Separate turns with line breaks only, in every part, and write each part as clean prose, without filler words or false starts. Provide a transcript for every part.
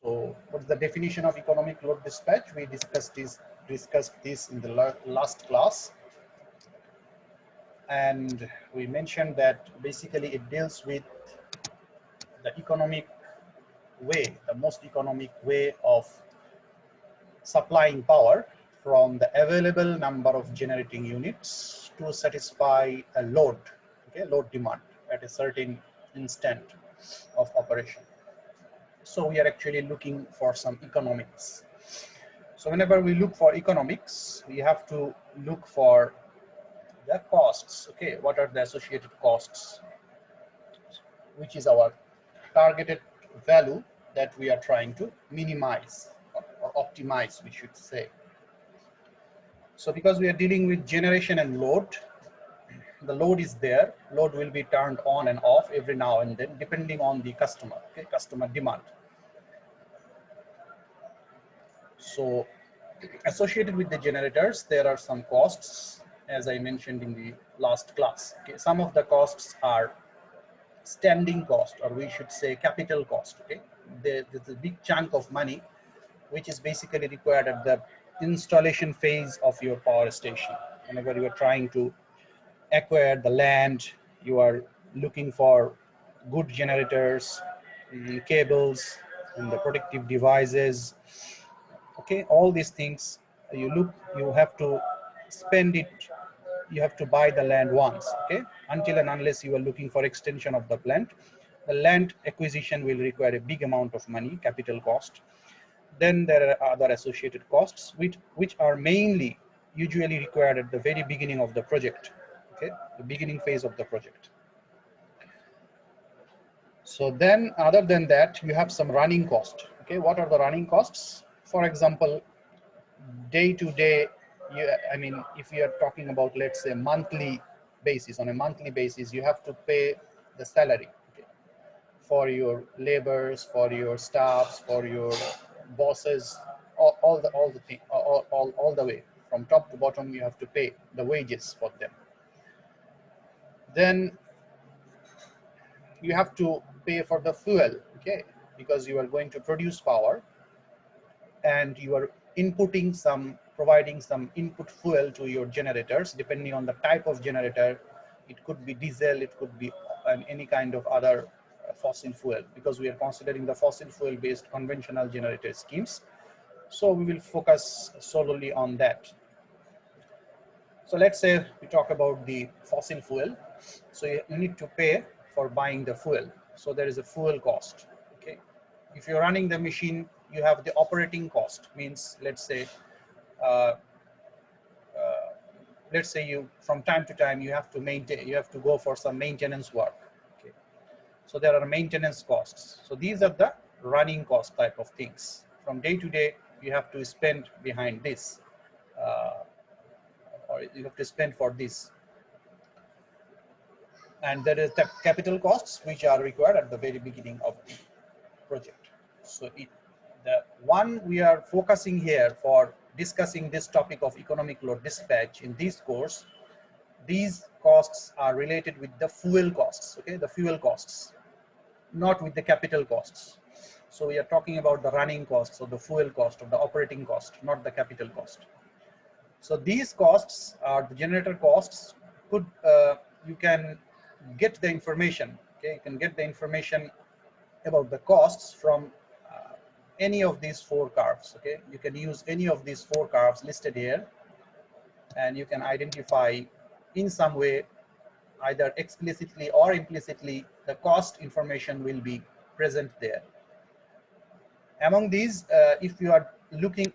So what's the definition of economic load dispatch? We discussed this in the last class. And we mentioned that basically it deals with the economic way, the most economic way of supplying power from the available number of generating units to satisfy a load, okay, load demand at a certain instant of operation. So we are actually looking for some economics. So whenever we look for economics, we have to look for the costs. Okay, what are the associated costs, which is our targeted value that we are trying to minimize or optimize, we should say. So because we are dealing with generation and load, the load is there. Load will be turned on and off every now and then, depending on the customer, okay, customer demand. So associated with the generators, there are some costs, as I mentioned in the last class. Okay, some of the costs are standing cost, or we should say capital cost. Okay, there's a big chunk of money which is basically required at the installation phase of your power station. Whenever you are trying to acquire the land, you are looking for good generators, cables, and the protective devices. Okay, all these things you have to spend it, you have to buy the land once. Okay, until and unless you are looking for extension of the plant, the land acquisition will require a big amount of money, capital cost. Then there are other associated costs which are mainly usually required at the very beginning of the project. Okay, the beginning phase of the project. So then other than that, you have some running cost. Okay, what are the running costs? For example, day to day, I mean, if you are talking about, let's say, monthly basis, on a monthly basis, you have to pay the salary, okay, for your laborers, for your staffs, for your bosses, all the way from top to bottom. You have to pay the wages for them. Then you have to pay for the fuel, okay, because you are going to produce power and you are providing some input fuel to your generators, depending on the type of generator. It could be diesel, it could be any kind of other fossil fuel, because we are considering the fossil fuel based conventional generator schemes. So we will focus solely on that. So let's say we talk about the fossil fuel. So you need to pay for buying the fuel. So there is a fuel cost. Okay, if you're running the machine, you have the operating cost. Means, let's say you, from time to time, you have to maintain, you have to go for some maintenance work. Okay, so there are maintenance costs. So these are the running cost type of things. From day to day, you have to spend behind this, or you have to spend for this. And there is the capital costs which are required at the very beginning of the project. So the one we are focusing here for discussing this topic of economic load dispatch in this course, these costs are related with the fuel costs, okay, the fuel costs, not with the capital costs. So we are talking about the running costs, or the fuel cost, or the operating cost, not the capital cost. So these costs are the generator costs. You can get the information, okay, you can get the information about the costs from any of these four curves. Okay, you can use any of these four curves listed here, and you can identify in some way, either explicitly or implicitly, the cost information will be present there. Among these, if you are looking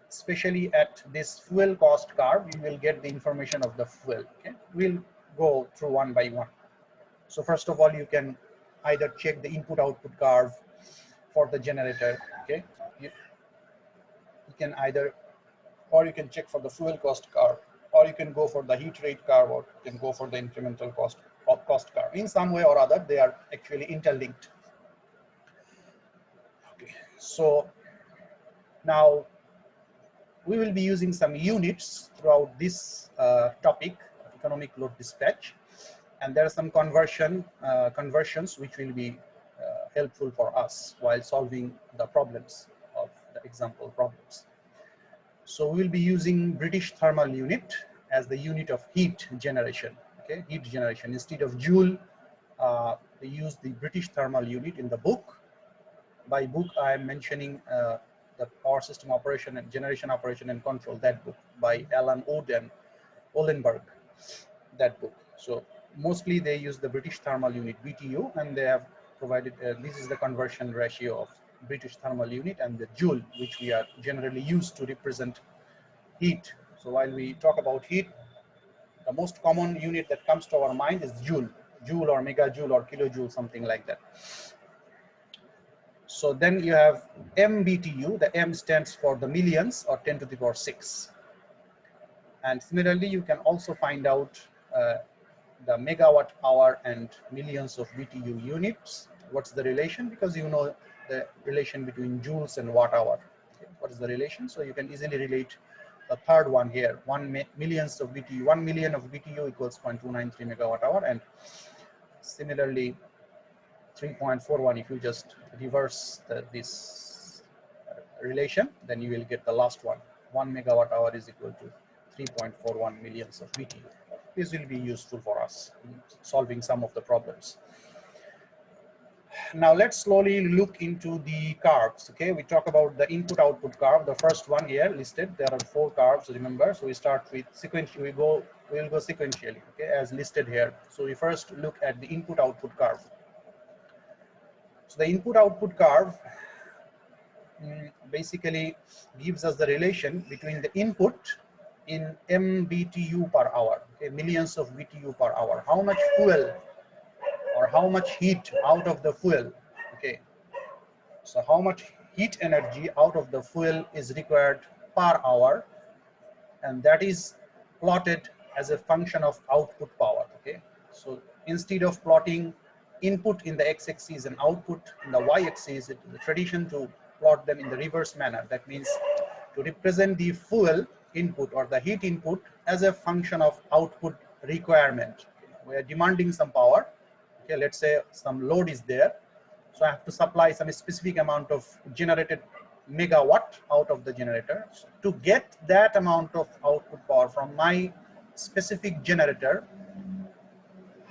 especially at this fuel cost curve, you will get the information of the fuel. Okay, we'll go through one by one. So first of all, you can either check the input output curve for the generator. Okay, you can either, or you can check for the fuel cost curve, or you can go for the heat rate curve, or you can go for the incremental cost curve. In some way or other, they are actually interlinked. Okay, so now we will be using some units throughout this topic, economic load dispatch, and there are some conversions which will be helpful for us while solving the problems of the example problems. So we will be using British thermal unit as the unit of heat generation. Okay, heat generation instead of joule. They use the British thermal unit in the book. By book, I am mentioning the power system operation and generation operation and control, that book by Alan Wood and Olenberg, that book. So mostly they use the British thermal unit BTU, and they have provided this is the conversion ratio of British thermal unit and the joule, which we are generally used to represent heat. So while we talk about heat, the most common unit that comes to our mind is joule or megajoule or kilojoule, something like that. So then you have MBTU. The M stands for the millions or 10 to the power 6. And similarly, you can also find out the megawatt hour and millions of BTU units. What's the relation? Because you know the relation between joules and watt hour. Okay. What is the relation? So you can easily relate the third one here. 1 millions of BTU, 1 million of BTU equals 0.293 megawatt hour, and similarly 3.41. If you just reverse this relation, then you will get the last one. 1 megawatt hour is equal to 3.41 millions of BTU. This will be useful for us in solving some of the problems. Now let's slowly look into the curves. Okay, we talk about the input-output curve. The first one here listed. There are 4 curves. Remember, so we start with sequentially. We'll go sequentially. Okay, as listed here. So we first look at the input-output curve. So the input-output curve basically gives us the relation between the input in MBTU per hour, okay, millions of BTU per hour. How much fuel or how much heat out of the fuel, okay. So how much heat energy out of the fuel is required per hour, and that is plotted as a function of output power, okay. So instead of plotting input in the x-axis and output in the y-axis, it is the tradition to plot them in the reverse manner. That means to represent the fuel input or the heat input as a function of output requirement. We are demanding some power. Okay, let's say some load is there. So I have to supply some specific amount of generated megawatt out of the generator. So to get that amount of output power from my specific generator,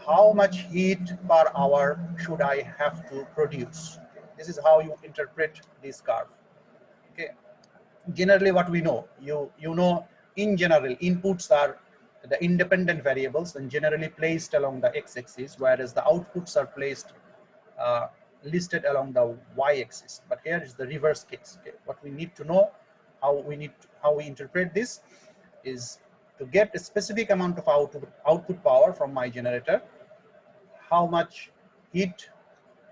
how much heat per hour should I have to produce? This is how you interpret this curve. Okay. Generally, what we know, you know, in general, inputs are the independent variables and generally placed along the x-axis, whereas the outputs are placed listed along the y-axis. But here is the reverse case. Okay. What we need to know, how we interpret this, is to get a specific amount of output power from my generator, how much heat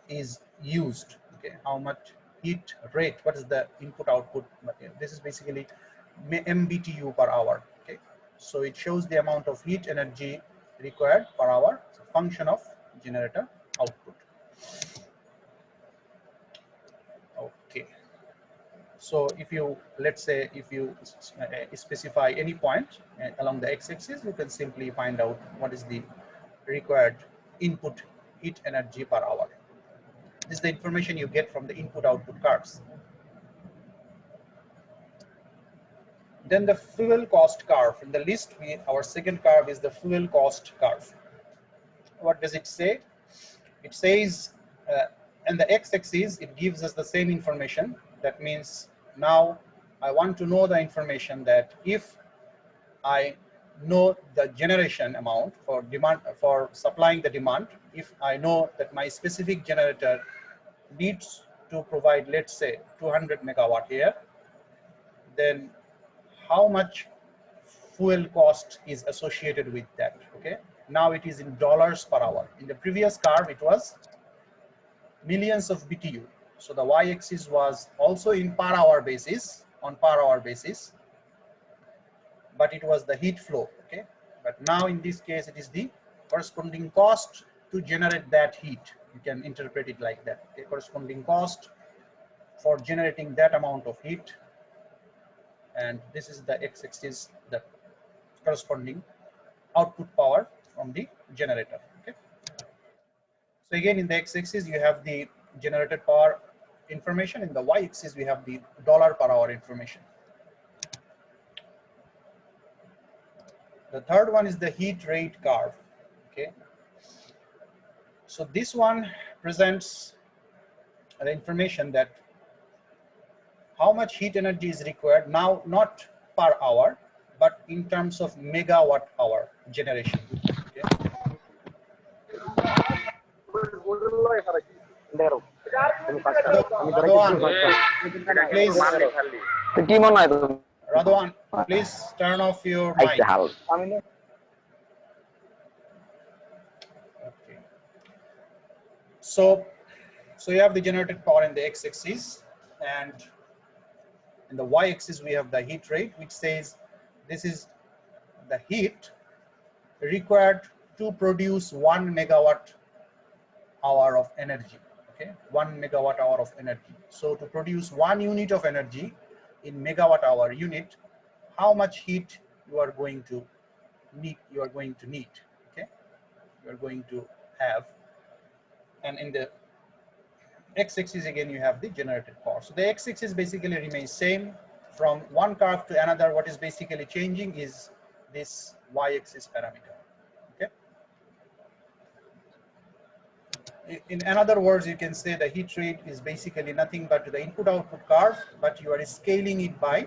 is used, okay, how much heat rate, what is the input output. This is basically MBTU per hour, okay. So it shows the amount of heat energy required per hour. It's a function of generator output. Okay. So if you, let's say, if you specify any point along the x-axis, you can simply find out what is the required input heat energy per hour. This is the information you get from the input-output curves. Then the fuel cost curve. In the list, our second curve is the fuel cost curve. What does it say? It says, in the x-axis, it gives us the same information. That means now I want to know the information that if I know the generation amount for demand, for supplying the demand, if I know that my specific generator needs to provide, let's say, 200 megawatt here, then how much fuel cost is associated with that, okay? Now it is in dollars per hour. In the previous curve, it was millions of BTU. So the y-axis was also in per hour basis, on per hour basis, but it was the heat flow, okay? But now in this case, it is the corresponding cost to generate that heat. You can interpret it like that, okay? Corresponding cost for generating that amount of heat, and this is the x-axis, the corresponding output power from the generator, okay? So again, in the x-axis, you have the generated power information. In the y-axis, we have the dollar per hour information. The third one is the heat rate curve. Okay. So this one presents the information that how much heat energy is required now, not per hour, but in terms of megawatt hour generation. Okay. Radwan, please turn off your mic. Okay. So you have the generated power in the x-axis, and in the y-axis we have the heat rate, which says this is the heat required to produce 1 megawatt hour of energy. Okay, 1 megawatt hour of energy. So to produce 1 unit of energy in megawatt hour unit, how much heat you are going to need? Okay, you are going to have. And in the x-axis again you have the generated power. So the x-axis basically remains same from one curve to another. What is basically changing is this y-axis parameter. Okay. In other words, you can say the heat rate is basically nothing but the input-output curve, but you are scaling it by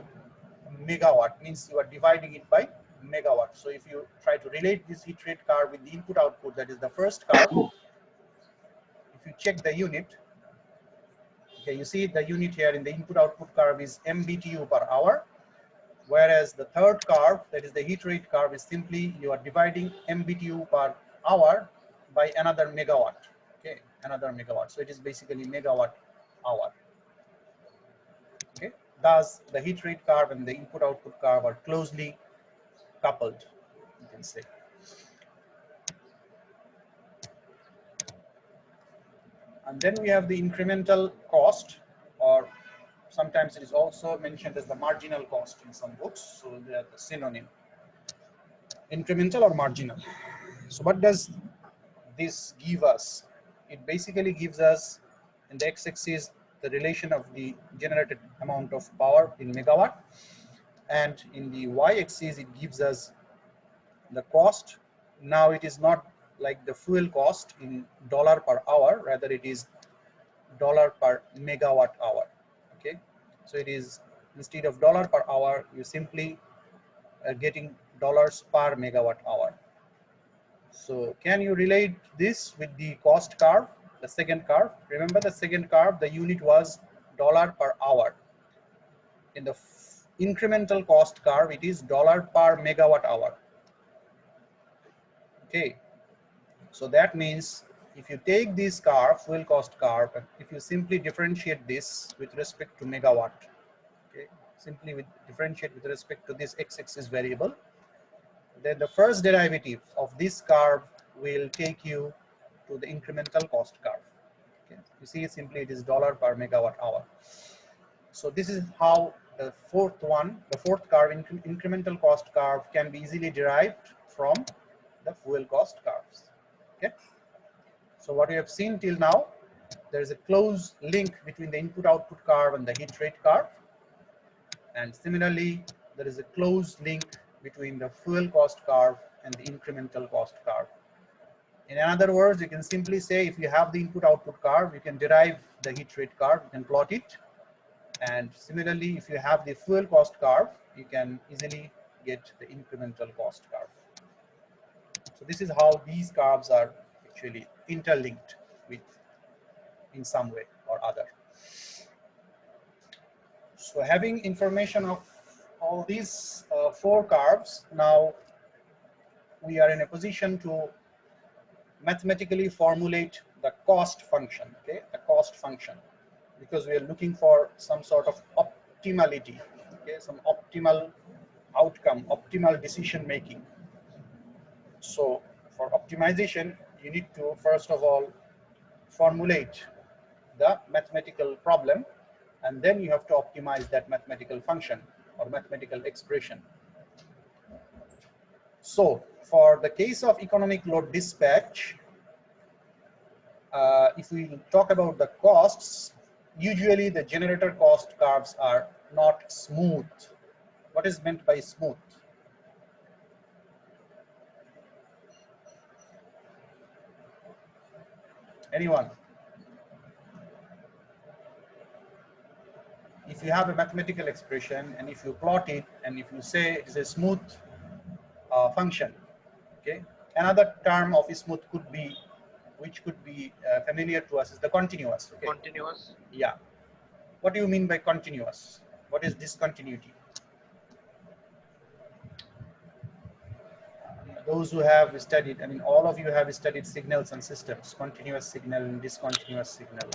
megawatt, means you are dividing it by megawatt. So if you try to relate this heat rate curve with the input-output, that is the first curve, if you check the unit, okay, you see the unit here in the input-output curve is MBTU per hour, whereas the third curve, that is the heat rate curve, is simply you are dividing MBTU per hour by another megawatt. Okay, another megawatt. So it is basically megawatt hour. Okay, thus the heat rate curve and the input-output curve are closely coupled, you can say. And then we have the incremental cost, or sometimes it is also mentioned as the marginal cost in some books. So they are the synonym, incremental or marginal. So what does this give us? It basically gives us in the x-axis the relation of the generated amount of power in megawatt, and in the y-axis it gives us the cost. Now it is not like the fuel cost in dollar per hour, rather it is dollar per megawatt hour. Okay, so it is, instead of dollar per hour, you simply are getting dollars per megawatt hour. So can you relate this with the cost curve, the second curve? Remember the second curve, the unit was dollar per hour. In the incremental cost curve, it is dollar per megawatt hour. Okay, so that means if you take this curve, fuel cost curve, if you simply differentiate this with respect to megawatt, okay, simply differentiate with respect to this x-axis variable, then the first derivative of this curve will take you to the incremental cost curve. Okay, you see simply it is dollar per megawatt hour. So this is how the fourth curve, incremental cost curve, can be easily derived from the fuel cost curves. Okay, so what we have seen till now, there is a close link between the input-output curve and the heat rate curve, and similarly there is a close link between the fuel cost curve and the incremental cost curve. In other words, you can simply say if you have the input-output curve, you can derive the heat rate curve, you can plot it, and similarly if you have the fuel cost curve, you can easily get the incremental cost curve. So this is how these curves are actually interlinked with in some way or other. So having information of all these four curves, now we are in a position to mathematically formulate the cost function, okay, the cost function, because we are looking for some sort of optimality, okay, some optimal outcome, optimal decision making. So for optimization, you need to first of all formulate the mathematical problem, and then you have to optimize that mathematical function or mathematical expression. So for the case of economic load dispatch, if we talk about the costs, usually the generator cost curves are not smooth. What is meant by smooth? Anyone? If you have a mathematical expression and if you plot it and if you say it is a smooth function, okay, another term of smooth could be, which could be familiar to us, is the continuous. Okay?
Continuous.
Yeah. What do you mean by continuous? What is discontinuity? Those who have studied, I mean, all of you have studied signals and systems, continuous signal and discontinuous signal.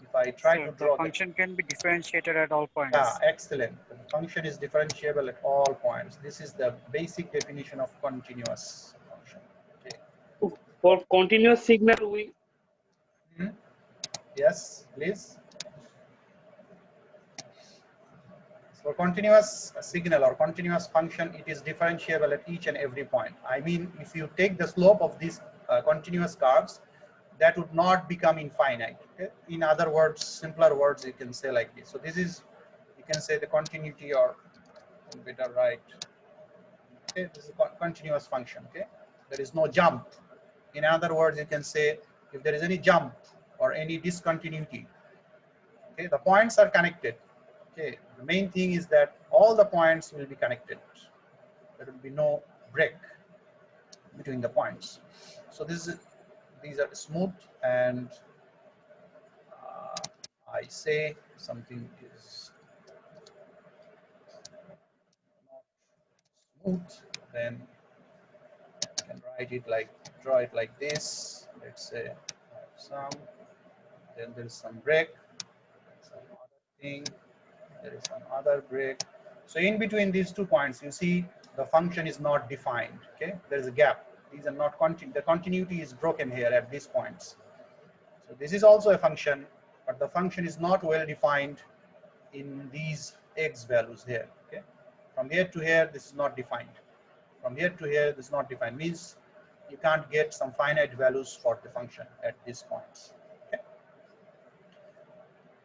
If I try
So
to
the
draw the,
function can be differentiated at all points.
yeah, excellent. The function is differentiable at all points. This is the basic definition of continuous function. Okay.
For continuous signal, we
Yes, please. For continuous signal or continuous function, it is differentiable at each and every point. I mean, if you take the slope of these continuous curves, that would not become infinite. Okay? In other words, simpler words, you can say like this. So this is, you can say the continuity, or better right. Okay, this is a continuous function. Okay, there is no jump. In other words, you can say if there is any jump or any discontinuity, okay, the points are connected. Okay, the main thing is that all the points will be connected. There will be no break between the points. So this is, these are smooth, and I say something is not smooth, then I can write it like, draw it like this. Let's say some, then there is some break, some other thing, there is some other break. So in between these 2 points, you see the function is not defined. Okay, there is a gap. These are not the continuity is broken here at these points. So this is also a function, but the function is not well defined in these x values here. Okay, from here to here, this is not defined. From here to here, this is not defined. Means you can't get some finite values for the function at these points. Okay.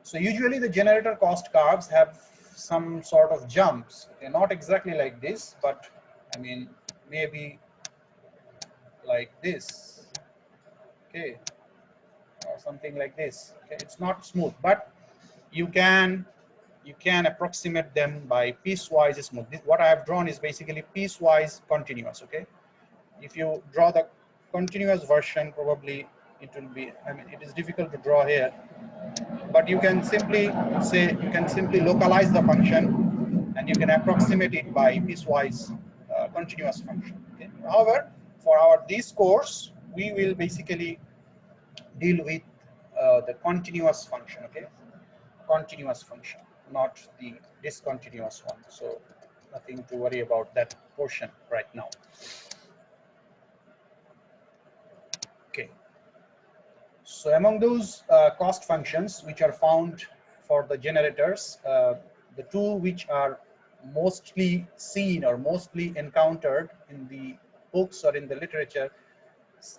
So usually the generator cost curves have some sort of jumps. They're not exactly like this, but I mean, maybe like this. Okay, or something like this. Okay, it's not smooth, but you can approximate them by piecewise smooth. What I have drawn is basically piecewise continuous. Okay, if you draw the continuous version, probably it will be, I mean, it is difficult to draw here, but you can simply say, you can simply localize the function and you can approximate it by piecewise continuous function. Okay? However, for this course, we will basically deal with the continuous function. Okay, continuous function, not the discontinuous one. So nothing to worry about that portion right now. Okay. So among those cost functions which are found for the generators, the 2 which are mostly seen or mostly encountered in the books or in the literature,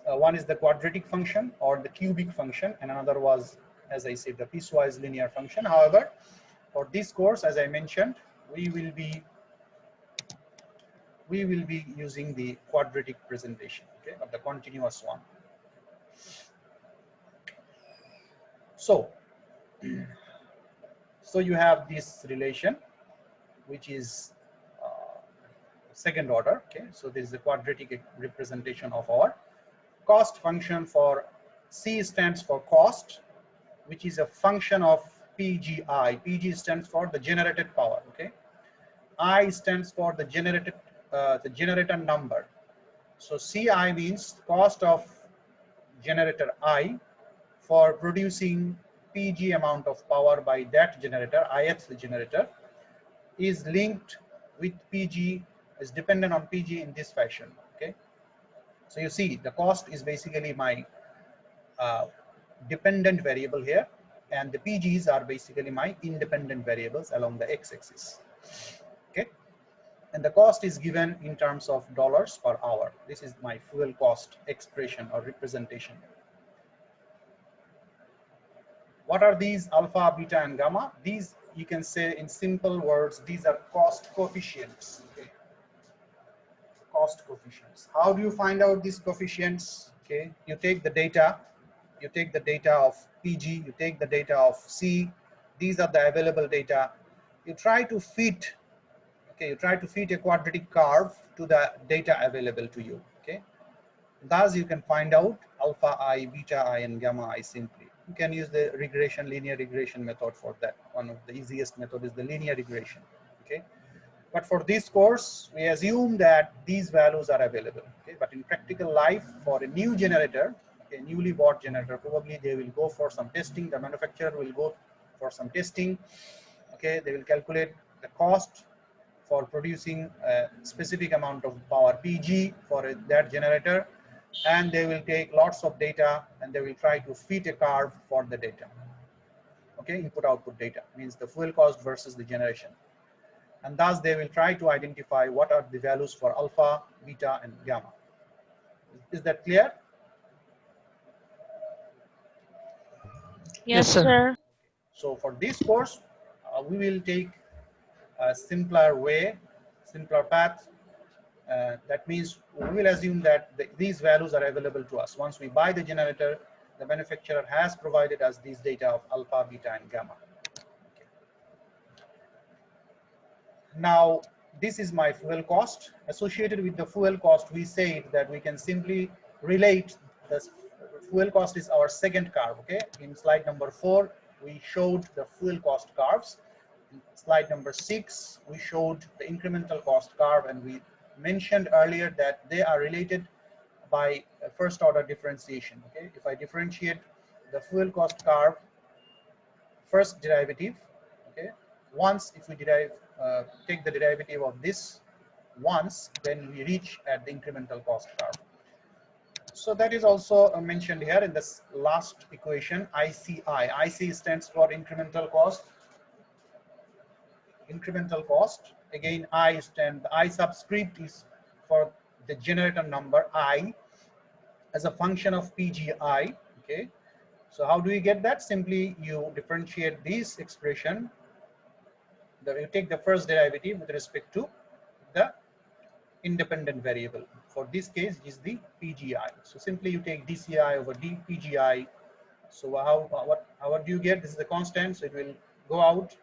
one is the quadratic function or the cubic function, and another was, as I said, the piecewise linear function. However, for this course, as I mentioned, we will be using the quadratic presentation, okay, of the continuous one. So you have this relation, which is second order. Okay, so this is the quadratic representation of our cost function. For C stands for cost, which is a function of PGI. PG stands for the generated power. Okay, I stands for the generator number. So CI means cost of generator I for producing PG amount of power by that generator, ith generator, is linked with PG, is dependent on PG in this fashion. Okay, so you see the cost is basically my dependent variable here, and the PGs are basically my independent variables along the x-axis. Okay, and the cost is given in terms of dollars per hour. This is my fuel cost expression or representation. What are these alpha, beta, and gamma? These, you can say in simple words, these are cost coefficients. Okay. Cost coefficients. How do you find out these coefficients? Okay, you take the data, of PG, you take the data of C. These are the available data. You try to fit, okay, you try to fit a quadratic curve to the data available to you. Okay, thus you can find out alpha I, beta I, and gamma I simply. You can use the linear regression method for that. One of the easiest method is the linear regression. Okay. But for this course, we assume that these values are available. Okay? But in practical life, for a new generator, a newly bought generator, probably they will go for some testing. The manufacturer will go for some testing. Okay, they will calculate the cost for producing a specific amount of power PG for that generator, and they will take lots of data and they will try to fit a curve for the data. Okay, input-output data means the fuel cost versus the generation. And thus they will try to identify what are the values for alpha, beta, and gamma. Is that clear?
Yes, sir.
So for this course, we will take a simpler way, simpler path. That means we will assume that these values are available to us. Once we buy the generator, the manufacturer has provided us these data of alpha, beta, and gamma. Now, this is my fuel cost. Associated with the fuel cost, we said that we can simply relate the fuel cost is our second curve. Okay, in slide number 4, we showed the fuel cost curves. In slide number 6, we showed the incremental cost curve, and we mentioned earlier that they are related by first order differentiation. Okay, if I differentiate the fuel cost curve, first derivative, okay, once if we take the derivative of this once, then we reach at the incremental cost curve. So that is also mentioned here in this last equation, ICI. IC stands for incremental cost. Incremental cost. Again, the I subscript is for the generator number I as a function of PGI. Okay. So how do you get that? Simply you differentiate this expression. You take the first derivative with respect to the independent variable. For this case is the PGI. So simply you take DCI over dPGI. So how do you get? This is the constant, so it will go out.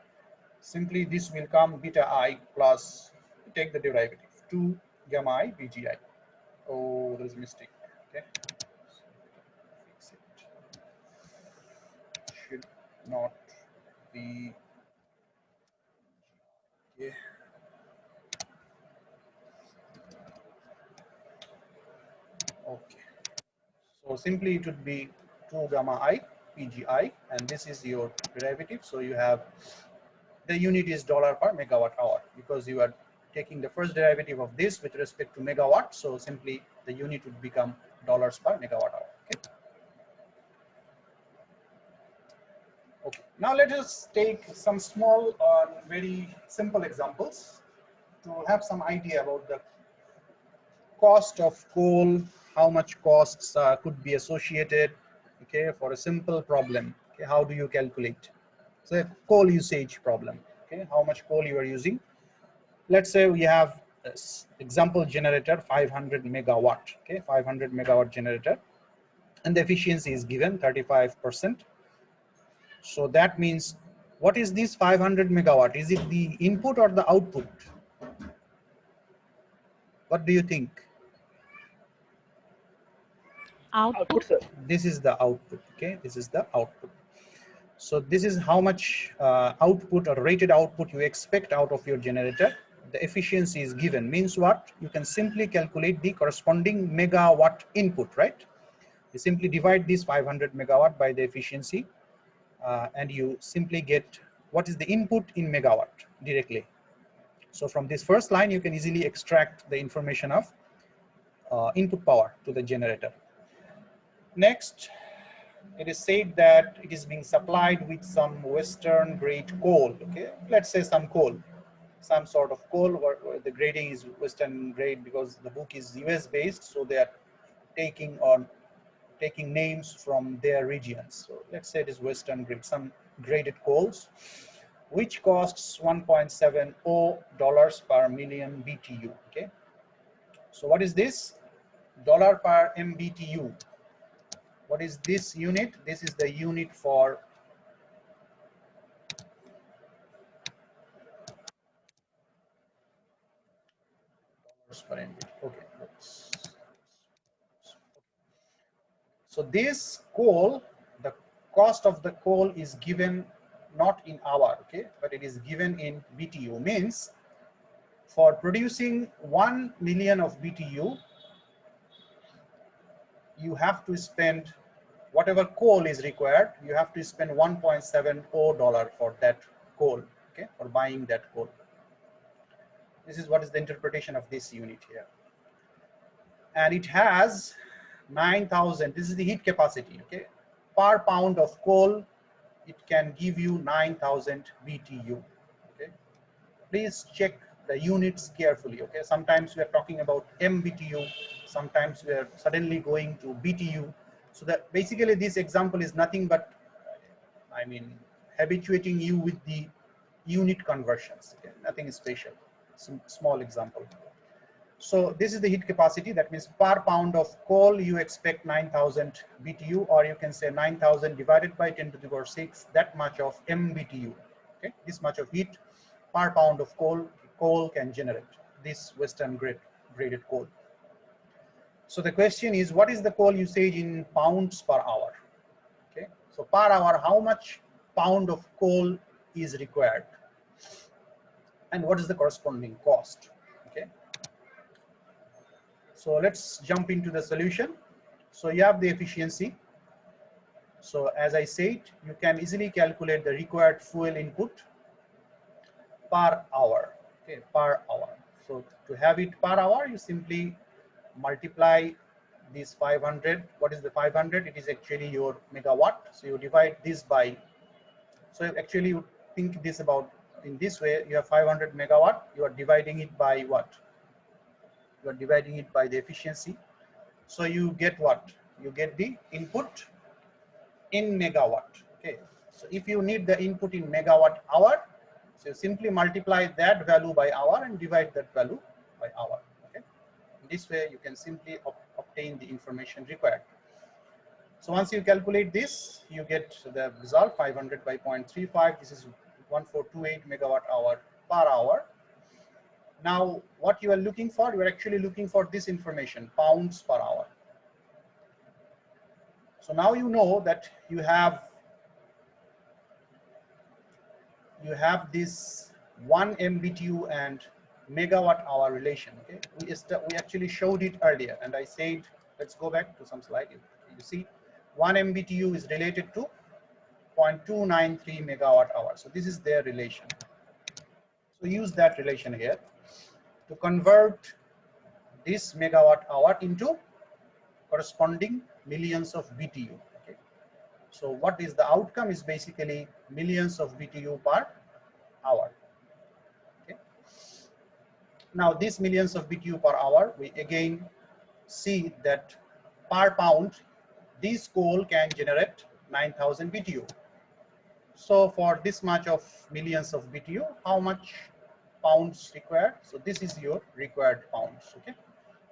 Simply this will come beta I plus, take the derivative, 2 gamma I PGI. Oh, there is a mistake. Okay. Fix it. Should not be. Okay. Okay. So simply it would be 2 gamma I PGI, and this is your derivative. So you have the unit is dollar per megawatt hour because you are taking the first derivative of this with respect to megawatt. So simply the unit would become dollars per megawatt hour. Okay. Okay. Now let us take some small, very simple examples to have some idea about the cost of coal, how much costs could be associated, okay, for a simple problem. Okay, how do you calculate? So a coal usage problem, okay, how much coal you are using. Let's say we have this example generator 500 megawatt, okay, 500 megawatt generator, and the efficiency is given 35%. So that means, what is this 500 megawatt? Is it the input or the output? What do you think?
Output, sir.
This is the output. Okay, this is the output. So this is how much output or rated output you expect out of your generator. The efficiency is given. Means what? You can simply calculate the corresponding megawatt input, right? You simply divide this 500 megawatt by the efficiency, and you simply get what is the input in megawatt directly. So from this first line, you can easily extract the information of input power to the generator. Next, it is said that it is being supplied with some Western grade coal. Okay, let's say some coal, some sort of coal where the grading is Western grade because the book is US based, so they are taking on taking names from their regions. So let's say it is Western Grid, some graded coals, which costs $1.70 per million BTU. Okay. So what is this? Dollar per MBTU. What is this unit? This is the unit for dollars per MBTU. Okay. So this coal, the cost of the coal is given not in hour, okay, but it is given in BTU. Means for producing 1 million of BTU, you have to spend whatever coal is required. You have to spend $1.70 for that coal, okay, for buying that coal. This is what is the interpretation of this unit here, and it has 9,000. This is the heat capacity, okay, per pound of coal. It can give you 9,000 BTU. Okay, please check the units carefully. Okay, sometimes we are talking about MBTU, sometimes we are suddenly going to BTU. So that basically this example is nothing but, I mean, habituating you with the unit conversions. Okay, nothing special. Some small example. So this is the heat capacity. That means per pound of coal you expect 9,000 BTU, or you can say 9,000 divided by 10 to the power 6, that much of MBTU. Okay, this much of heat per pound of coal can generate, this Western graded coal. So the question is, what is the coal usage in pounds per hour? Okay, so per hour, how much pound of coal is required, and what is the corresponding cost? Okay. So let's jump into the solution. So you have the efficiency. So as I said, you can easily calculate the required fuel input per hour, okay, per hour. So to have it per hour, you simply multiply this 500. What is the 500? It is actually your megawatt. So you divide this by, so actually you think this about in this way, you have 500 megawatt, you are dividing it by what? You are dividing it by the efficiency. So you get what? You get the input in megawatt. Okay. So if you need the input in megawatt hour, so you simply multiply that value by hour and divide that value by hour. Okay. In this way, you can simply obtain the information required. So once you calculate this, you get the result 500 by 0.35. This is 1428 megawatt hour per hour. Now, what you are looking for, you are actually looking for this information, pounds per hour. So now you know that you have this 1 MBTU and megawatt hour relation. Okay, we actually showed it earlier, and I said, let's go back to some slide. You see, 1 MBTU is related to 0.293 megawatt hour. So this is their relation. So use that relation here to convert this megawatt hour into corresponding millions of BTU. Okay. So what is the outcome is basically millions of BTU per hour. Okay. Now these millions of BTU per hour, we again see that per pound, this coal can generate 9,000 BTU. So for this much of millions of BTU, how much pounds required? So this is your required pounds. Okay.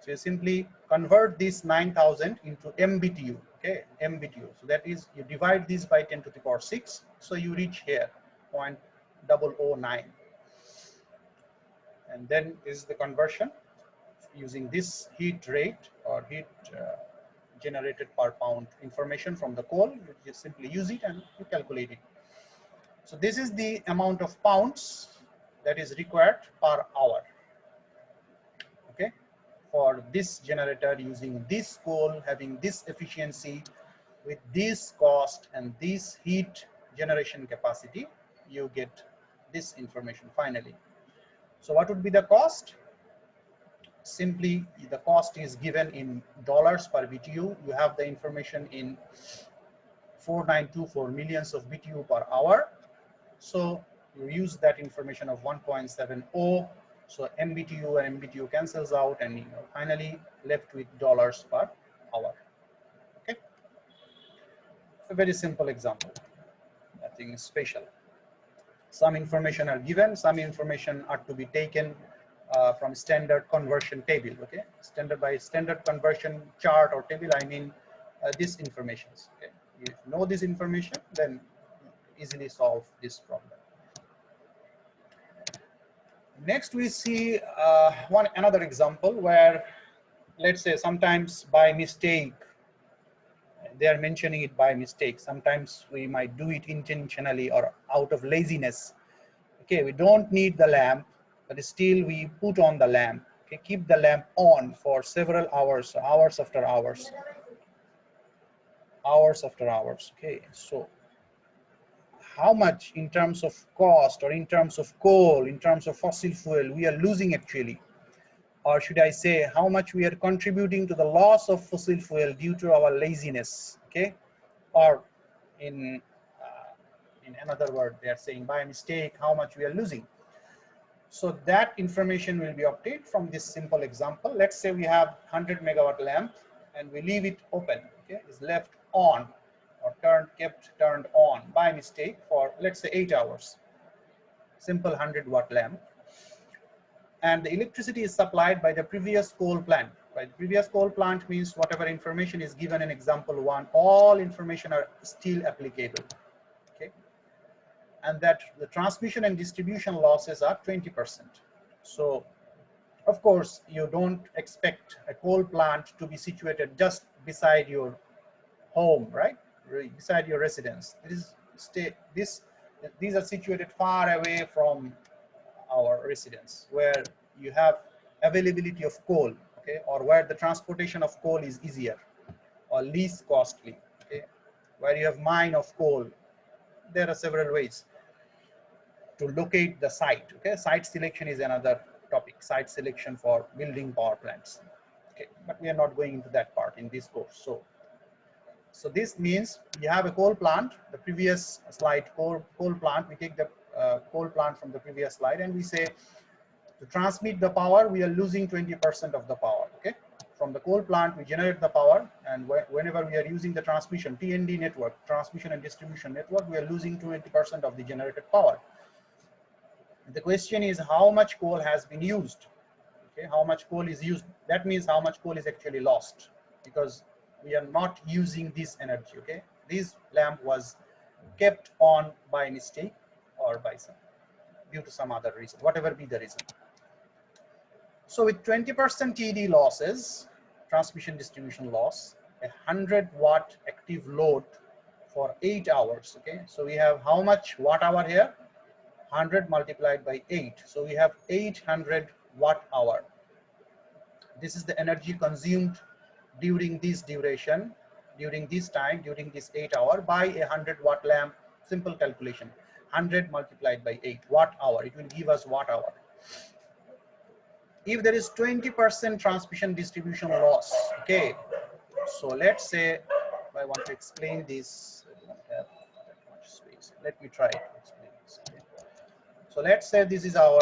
So you simply convert this 9,000 into MBTU. Okay, MBTU. So that is, you divide this by 10 to the power 6. So you reach here 0.009. And then is the conversion using this heat rate or heat generated per pound information from the coal. You just simply use it and you calculate it. So this is the amount of pounds that is required per hour. Okay, for this generator using this coal, having this efficiency, with this cost and this heat generation capacity, you get this information finally. So what would be the cost? Simply the cost is given in dollars per BTU. You have the information in 4924 millions of BTU per hour. So you use that information of 1.70. So MBTU and MBTU cancels out, and finally left with dollars per hour. Okay. a very simple example, nothing special. Some information are given, some information are to be taken from standard conversion table. Okay, standard conversion chart or table, I mean this information. Okay, if you know this information, then easily solve this problem. Next we see another example where, let's say, sometimes by mistake, they are mentioning it by mistake, sometimes we might do it intentionally or out of laziness. Okay, we don't need the lamp, but still we put on the lamp. Okay, keep the lamp on for several hours, hours after hours, hours after hours. Okay, so how much in terms of cost, or in terms of coal, in terms of fossil fuel, we are losing actually? Or should I say, how much we are contributing to the loss of fossil fuel due to our laziness? Okay, or in another word, they are saying by mistake, how much we are losing. So that information will be obtained from this simple example. Let's say we have 100 megawatt lamp and we leave it open. Okay, is left on or kept turned on by mistake for, let's say, 8 hours. Simple 100-watt lamp. And the electricity is supplied by the previous coal plant. Right? Previous coal plant means whatever information is given in example 1, all information are still applicable. Okay, and that the transmission and distribution losses are 20%. So of course you don't expect a coal plant to be situated just beside your home, right, beside your residence. These are situated far away from our residence, where you have availability of coal, okay, or where the transportation of coal is easier or least costly, okay, where you have mine of coal. There are several ways to locate the site. Okay, site selection is another topic, site selection for building power plants. Okay, but we are not going into that part in this course. So this means you have a coal plant, the previous slide, coal plant, we take the coal plant from the previous slide, and we say to transmit the power, we are losing 20% of the power. Okay, from the coal plant, we generate the power, and whenever we are using the transmission, TND network, transmission and distribution network, we are losing 20% of the generated power. The question is how much coal has been used. Okay, how much coal is used? That means how much coal is actually lost, because we are not using this energy. Okay, this lamp was kept on by mistake or by due to some other reason, whatever be the reason. So with 20% TD losses, transmission distribution loss, a 100-watt active load for 8 hours. Okay, so we have how much watt hour here? 100 multiplied by 8. So we have 800 watt hour. This is the energy consumed during this duration, during this time, during this 8 hour by a 100-watt lamp. Simple calculation, 100 multiplied by 8 watt hour, it will give us watt hour. If there is 20% transmission distribution loss, okay, so let's say I want to explain this, I don't have that much space. Let me try to explain this. Okay. So let's say this is our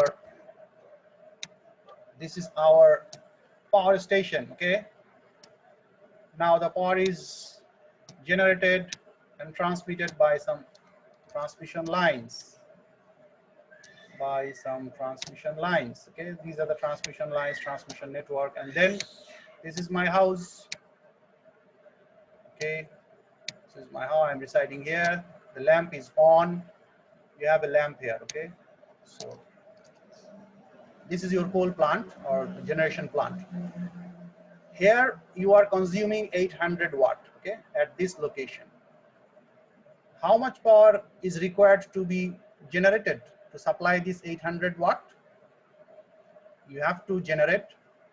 power station. Okay, now the power is generated and transmitted by some transmission lines, okay, these are the transmission lines, transmission network, and then this is my house. Okay, this is my house, I'm residing here, the lamp is on, you have a lamp here. Okay, so this is your coal plant or generation plant. Here you are consuming 800 watt, okay, at this location. How much power is required to be generated to supply this 800 watt? You have to generate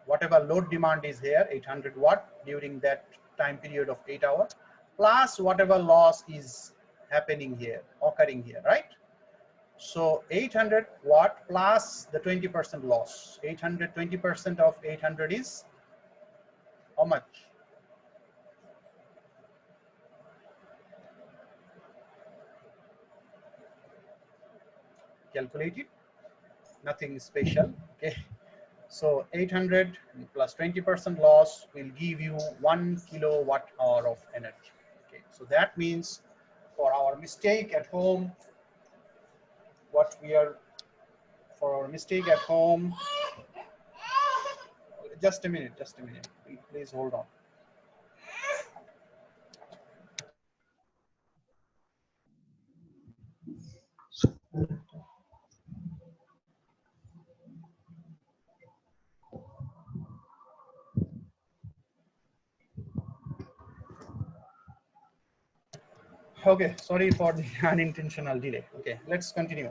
whatever load demand is here, 800 watt during that time period of 8 hours, plus whatever loss is happening here, occurring here, right? So 800 watt plus the 20% loss. 800, 20% of 800 is how much? Calculate it, nothing special. Okay, so 800 plus 20% loss will give you 1 kilowatt hour of energy. Okay, so that means for our mistake at home, what we are, for our mistake at home, just a minute, please hold on. Okay, sorry for the unintentional delay. Okay, let's continue.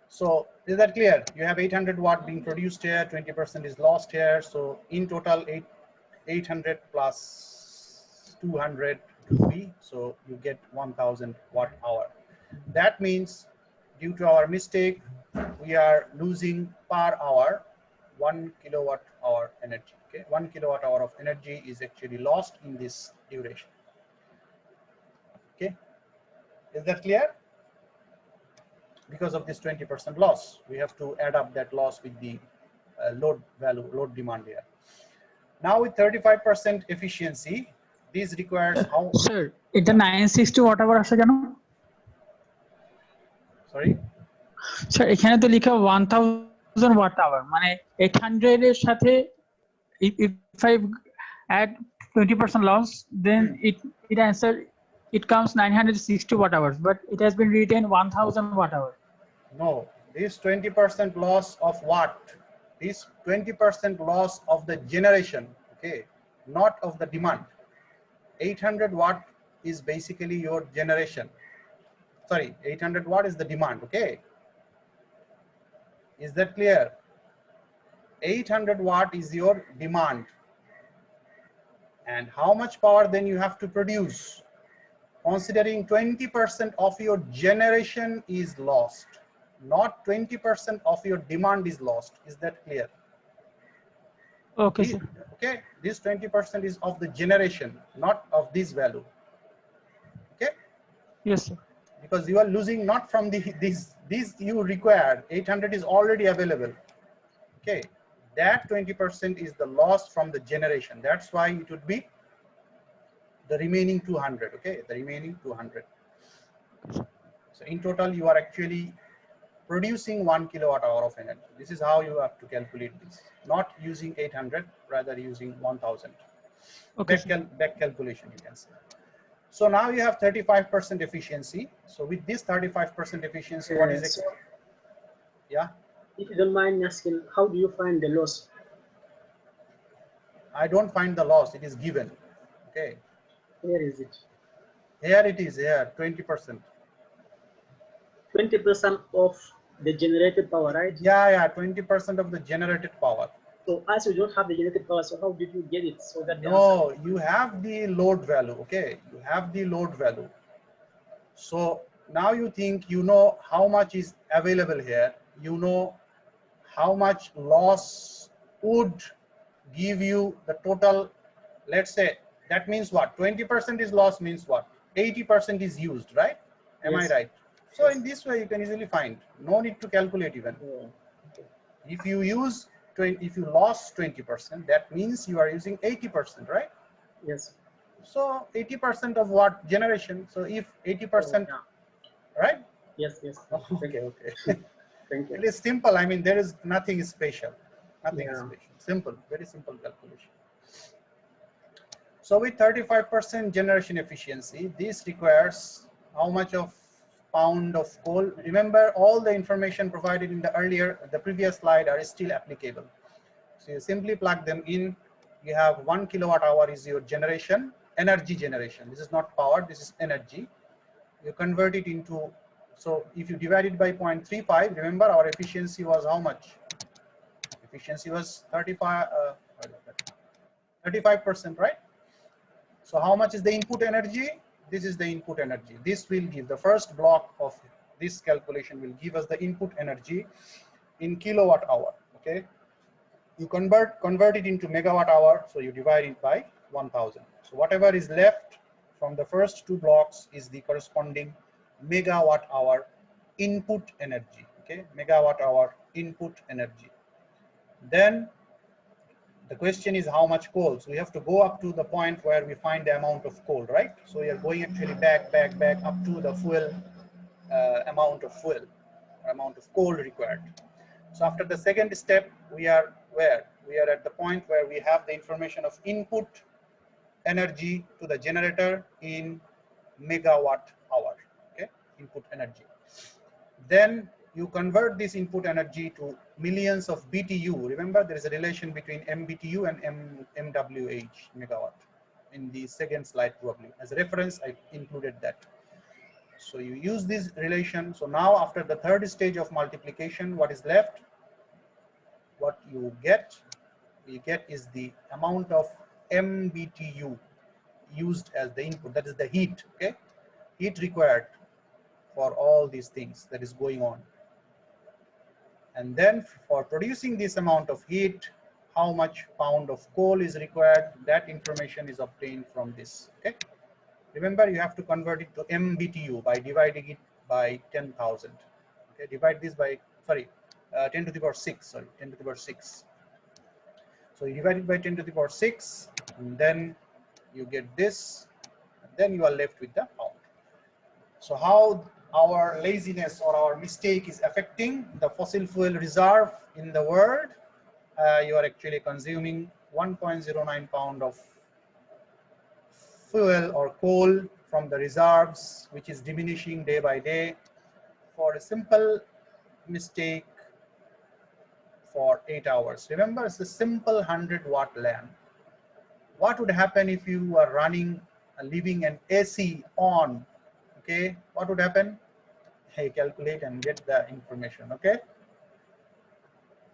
So is that clear? You have 800 watt being produced here, 20% is lost here. So in total, 800 plus 200 to 3. So you get 1000 watt hour. That means due to our mistake, we are losing per hour 1 kilowatt hour energy. Okay, 1 kilowatt hour of energy is actually lost in this duration. Okay, is that clear? Because of this 20% loss, we have to add up that loss with the load value, load demand here. Now with 35% efficiency, this requires how?
Sir, it's 960 watt hour আসে কেন?
Sorry?
Sir, এখানে তো লিখা 1000 watt hour, মানে 800 এর সাথে if I add 20% loss, then it answer it comes 960 watt hours, but it has been written 1000 watt hour.
No, this 20% loss of what? This 20% loss of the generation, okay, not of the demand. 800 watt is basically your generation. Sorry, 800 watt is the demand, okay? Is that clear? 800 watt is your demand. And how much power then you have to produce? Considering 20% of your generation is lost, not 20% of your demand is lost. Is that clear?
Okay, sir.
Okay, this 20% is of the generation, not of this value. Okay?
Yes, sir.
Because you are losing not from the this you required. 800 is already available. Okay, that 20% is the loss from the generation. That's why it would be the remaining 200. Okay, the remaining 200. So in total, you are actually producing 1 kilowatt hour of energy. This is how you have to calculate this. Not using 800, rather using 1000.
Okay.
Back calculation, you can say. So now you have 35% efficiency. So with this 35% efficiency, what is
So,
yeah?
if you don't mind asking, how do you find the loss?
I don't find the loss, it is given. Okay.
Where is it?
Here it is, here, 20%.
20% of the generated power, right?
Yeah, 20% of the generated power.
So as you don't have the generated power, so how did you get it? So that
no, you have the load value, okay? You have the load value. So now you think you know how much is available here. You know how much loss would give you the total. Let's say that means what? 20% is loss means what? 80% is used, right? Am
Yes.
I right? So in this way you can easily find. No need to calculate even.
Yeah. Okay.
If you use 20, if you lost 20%, that means you are using 80%, right?
Yes.
So 80% of what? Generation. So if 80%,
yeah.
right?
Yes.
Okay.
Thank you.
It is simple. I mean, there is nothing special. Nothing
Yeah.
special. Simple, very simple calculation. So with 35% generation efficiency, this requires how much of pound of coal? Remember, all the information provided in the previous slide are still applicable. So you simply plug them in. You have 1 kilowatt hour is your generation, energy generation. This is not power, this is energy. You convert it into, so if you divide it by 0.35, remember our efficiency was how much? Efficiency was 35%, right? So how much is the input energy? This is the input energy. This will give, the first block of this calculation will give us the input energy in kilowatt hour, okay? You convert it into megawatt hour, so you divide it by 1000. So whatever is left from the first two blocks is the corresponding megawatt hour input energy, okay? Megawatt hour input energy. Then The question is how much coal. So we have to go up to the point where we find the amount of coal, right? So we are going actually back up to the fuel, amount of fuel, amount of coal required. So after the second step, we are where? We are at the point where we have the information of input energy to the generator in megawatt hour, okay? Input energy. Then you convert this input energy to millions of BTU. Remember, there is a relation between MBTU and MWH, megawatt. In the second slide probably. As a reference, I included that. So you use this relation. So now after the third stage of multiplication, what is left? What you get is the amount of MBTU used as the input. That is the heat, okay? Heat required for all these things that is going on. And then for producing this amount of heat, how much pound of coal is required, that information is obtained from this, okay? Remember, you have to convert it to MBTU by dividing it by 10,000. Okay, divide this by, 10 to the power 6, 10 to the power 6. So you divide it by 10 to the power 6, and then you get this, and then you are left with the pound. So how our laziness or our mistake is affecting the fossil fuel reserve in the world? You are actually consuming 1.09 pound of fuel or coal from the reserves, which is diminishing day by day, for a simple mistake for 8 hours. Remember, it's a simple 100-watt lamp. What would happen if you are running, leaving an AC on? Okay, what would happen? Hey, calculate and get the information. Okay,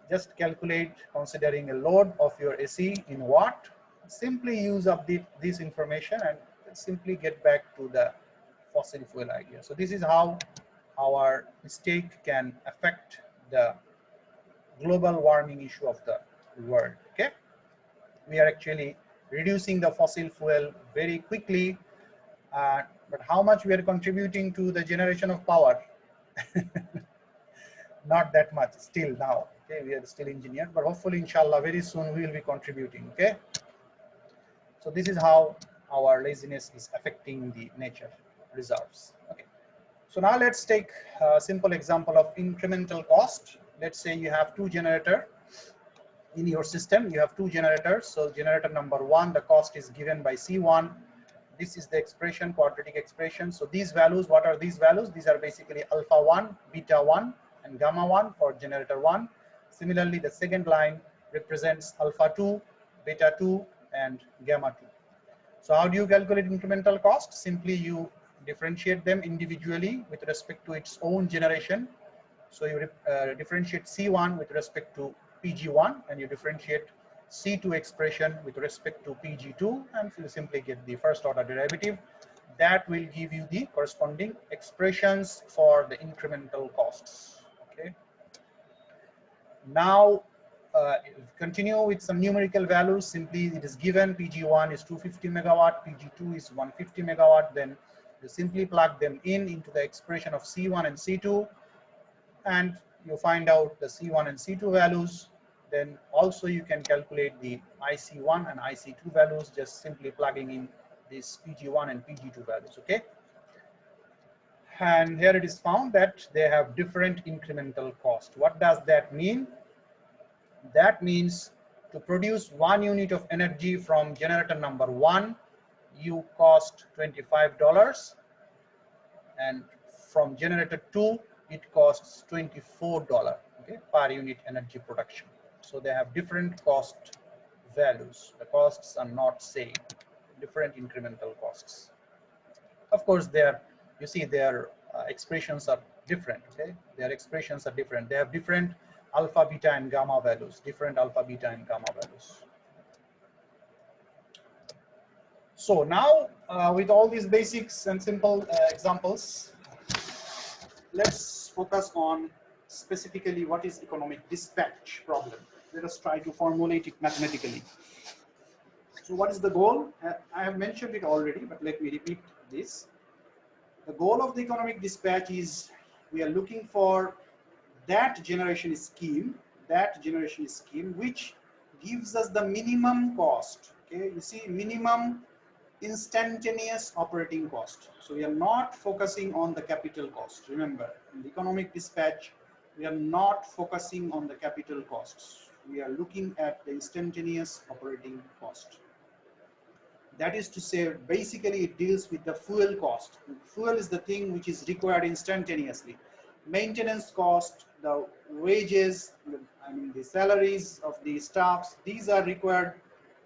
just calculate considering a load of your AC in watt. Simply use up this information and simply get back to the fossil fuel idea. So this is how our mistake can affect the global warming issue of the world. Okay, we are actually reducing the fossil fuel very quickly, but how much we are contributing to the generation of power? Not that much still now. Okay, we are still engineers, but hopefully, inshallah, very soon we will be contributing. Okay, so this is how our laziness is affecting the nature reserves. Okay, so now let's take a simple example of incremental cost. Let's say you have two generators in your system. You have two generators. So generator number 1, the cost is given by C1. This is the expression, quadratic expression. So these values, what are these values? These are basically alpha 1, beta 1, and gamma 1 for generator 1. Similarly, the second line represents alpha 2, beta 2, and gamma 2. So how do you calculate incremental cost? Simply you differentiate them individually with respect to its own generation. So you differentiate C1 with respect to PG1, and you differentiate C2 expression with respect to PG2, and you simply get the first order derivative. That will give you the corresponding expressions for the incremental costs. Okay. Now continue with some numerical values. Simply it is given PG1 is 250 megawatt, PG2 is 150 megawatt. Then you simply plug them into the expression of C1 and C2, and you find out the C1 and C2 values. Then also you can calculate the IC1 and IC2 values, just simply plugging in these PG1 and PG2 values. Okay, and here it is found that they have different incremental cost. What does that mean? That means to produce 1 unit of energy from generator number 1, you cost $25, and from generator 2 it costs $24, okay, per unit energy production. So they have different cost values. The costs are not same, different incremental costs. Of course, you see their expressions are different. Okay, their expressions are different. They have different alpha, beta, and gamma values. Different alpha, beta, and gamma values. So now, with all these basics and simple examples, let's focus on specifically what is economic dispatch problem. Let us try to formulate it mathematically. So what is the goal? I have mentioned it already, but let me repeat this. The goal of the economic dispatch is we are looking for that generation scheme which gives us the minimum cost. Okay, you see, minimum instantaneous operating cost. So we are not focusing on the capital cost. Remember, in the economic dispatch, we are not focusing on the capital costs. We are looking at the instantaneous operating cost. That is to say, basically it deals with the fuel cost. Fuel is the thing which is required instantaneously. Maintenance cost, the wages, the salaries of the staffs, these are required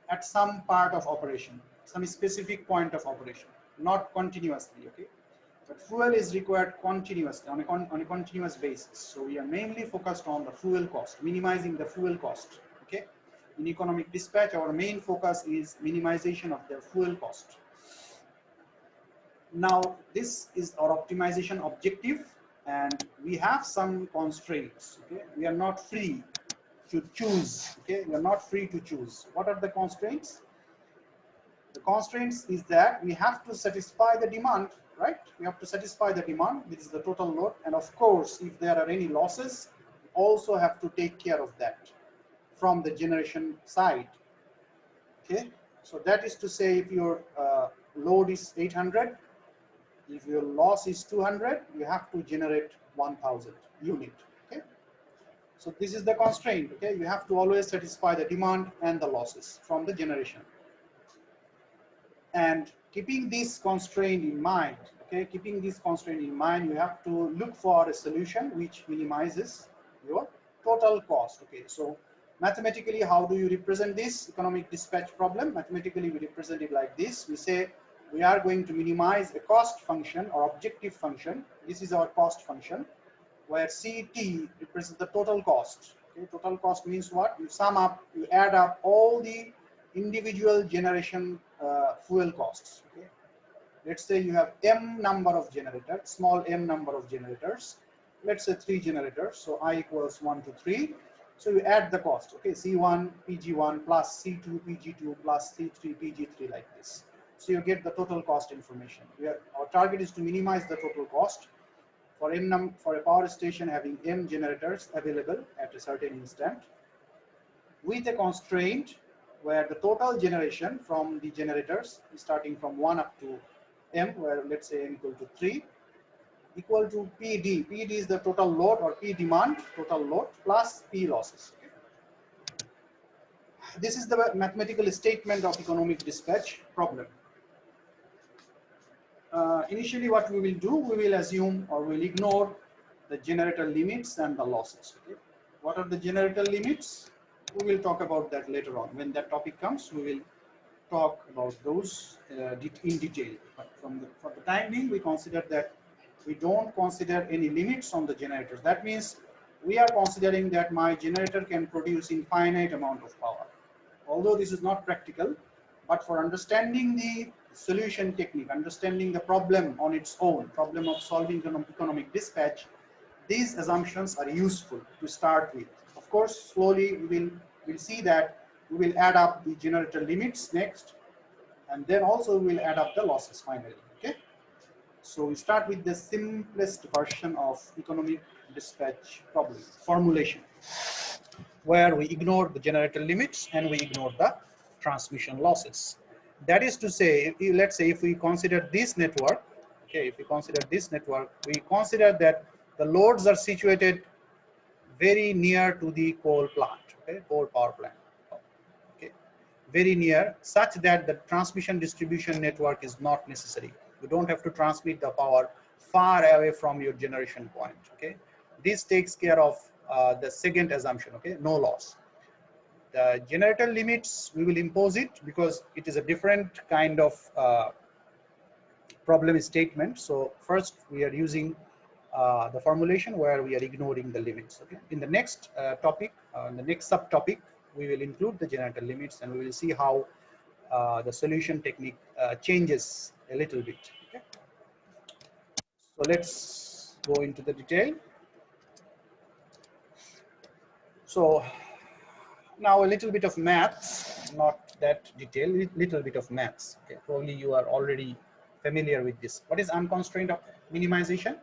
at some part of operation, some specific point of operation, not continuously, okay? But fuel is required continuously, on a continuous basis. So we are mainly focused on the fuel cost, minimizing the fuel cost, okay? In economic dispatch, our main focus is minimization of the fuel cost. Now, this is our optimization objective, and we have some constraints, okay? We are not free to choose, okay? We are not free to choose. What are the constraints? The constraints is that we have to satisfy the demand, right? We have to satisfy the demand, this is the total load, and of course, if there are any losses, we also have to take care of that from the generation side, okay? So that is to say, if your load is 800, if your loss is 200, you have to generate 1000 unit, okay? So this is the constraint, okay? You have to always satisfy the demand and the losses from the generation. And keeping this constraint in mind, okay, keeping this constraint in mind, you have to look for a solution which minimizes your total cost, okay? So mathematically, how do you represent this economic dispatch problem? Mathematically, we represent it like this. We say we are going to minimize a cost function or objective function. This is our cost function, where CT represents the total cost. Okay? Total cost means what? You sum up, you add up all the individual generation fuel costs. Okay? Let's say you have m number of generators, small m number of generators. Let's say 3 generators. So I equals 1 to 3. So you add the cost. Okay, C1 PG1 plus C2 PG2 plus C3 PG3 like this. So you get the total cost information. Our target is to minimize the total cost for a power station having m generators available at a certain instant, with a constraint where the total generation from the generators is starting from 1 up to m, where let's say m equal to 3, equal to PD. PD is the total load, or P demand, total load, plus P losses. This is the mathematical statement of economic dispatch problem. Initially, what we will do, we will assume or we will ignore the generator limits and the losses. Okay? What are the generator limits? We will talk about that later on. When that topic comes, we will talk about those in detail. But for the time being, we consider that we don't consider any limits on the generators. That means we are considering that my generator can produce infinite amount of power. Although this is not practical, but for understanding the solution technique, understanding the problem on its own, problem of solving economic dispatch, these assumptions are useful to start with. Of course, slowly we'll see that we will add up the generator limits next, and then also we will add up the losses finally. Okay. So we start with the simplest version of economic dispatch problem formulation, where we ignore the generator limits and we ignore the transmission losses. That is to say, let's say if we consider this network, okay, if we consider this network, we consider that the loads are situated very near to the coal plant, okay, coal power plant, okay, very near, such that the transmission distribution network is not necessary. You don't have to transmit the power far away from your generation point, okay. This takes care of the second assumption, okay, no loss. The generator limits, we will impose it because it is a different kind of problem statement. So first we are using the formulation where we are ignoring the limits. Okay. In the next topic, in the next subtopic, we will include the generator limits, and we will see how the solution technique changes a little bit. Okay. So let's go into the detail. So now a little bit of maths, not that detailed, little bit of maths. Okay. Probably you are already familiar with this. What is unconstrained minimization?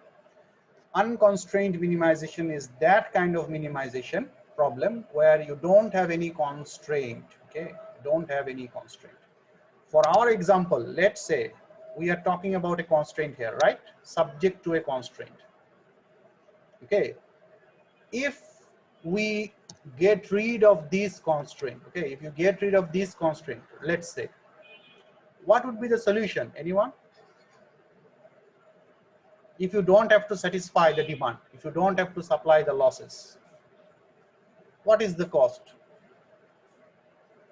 Unconstrained minimization is that kind of minimization problem where you don't have any constraint, okay? Don't have any constraint. For our example, let's say we are talking about a constraint here, right? Subject to a constraint, okay? If we get rid of this constraint, okay? If you get rid of this constraint, let's say, what would be the solution? Anyone? If you don't have to satisfy the demand, if you don't have to supply the losses, what is the cost?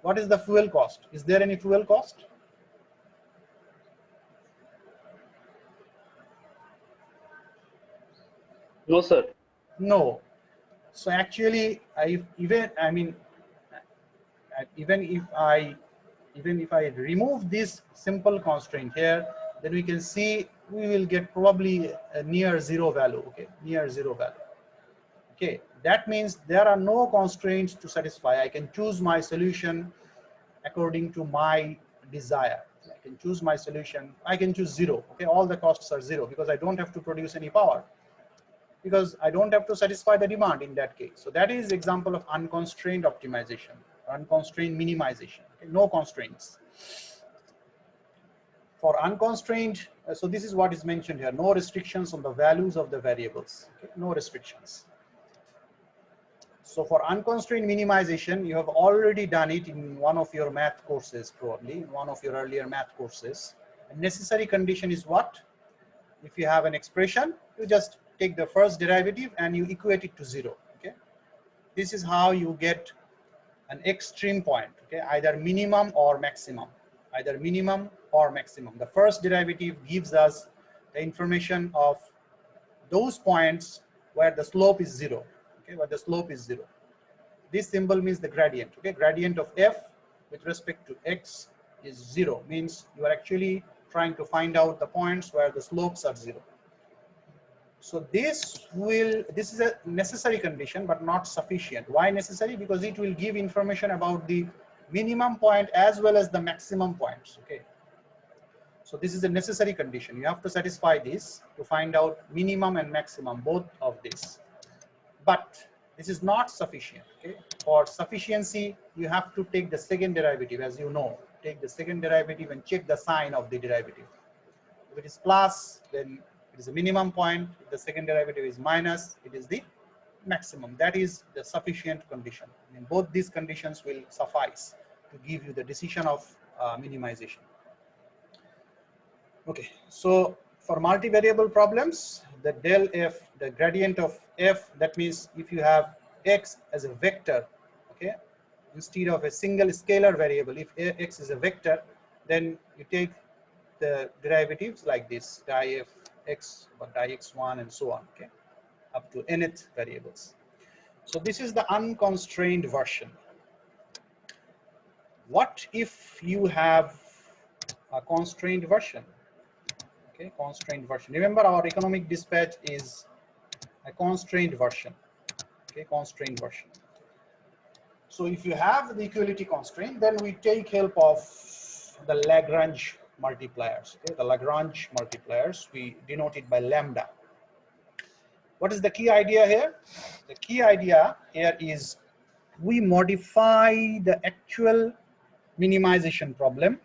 What is the fuel cost? Is there any fuel cost?
No, sir.
No. So actually, even if I remove this simple constraint here, then we can see we will get probably a near zero value. Okay, near zero value. Okay, that means there are no constraints to satisfy. I can choose my solution according to my desire. I can choose my solution. I can choose zero. Okay, all the costs are zero because I don't have to produce any power, because I don't have to satisfy the demand in that case. So that is example of unconstrained optimization, unconstrained minimization. Okay, no constraints. For unconstrained, so this is what is mentioned here, no restrictions on the values of the variables, okay, no restrictions. So for unconstrained minimization, you have already done it in one of your math courses, probably in one of your earlier math courses. A necessary condition is what? If you have an expression, you just take the first derivative and you equate it to zero. Okay, this is how you get an extreme point. Okay, either minimum or maximum, either minimum or maximum. The first derivative gives us the information of those points where the slope is zero. Okay, where the slope is zero. This symbol means the gradient. Okay, gradient of f with respect to x is zero, means you are actually trying to find out the points where the slopes are zero. So this is a necessary condition but not sufficient. Why necessary? Because it will give information about the minimum point as well as the maximum points. Okay, so this is a necessary condition. You have to satisfy this to find out minimum and maximum, both of this. But this is not sufficient. Okay, for sufficiency you have to take the second derivative, as you know. Take the second derivative and check the sign of the derivative. If it is plus, then it is a minimum point. If the second derivative is minus, it is the maximum. That is the sufficient condition. I mean, both these conditions will suffice to give you the decision of minimization. Okay, so for multivariable problems, the del f, the gradient of f, that means if you have x as a vector, okay, instead of a single scalar variable, if x is a vector, then you take the derivatives like this, di f x or di x1 and so on, okay, up to nth variables. So this is the unconstrained version. What if you have a constrained version? Okay, constrained version. Remember, our economic dispatch is a constrained version. Okay, constrained version. So if you have the equality constraint, then we take help of the Lagrange multipliers. Okay, the Lagrange multipliers, we denote it by lambda. What is the key idea here? The key idea here is we modify the actual minimization problem,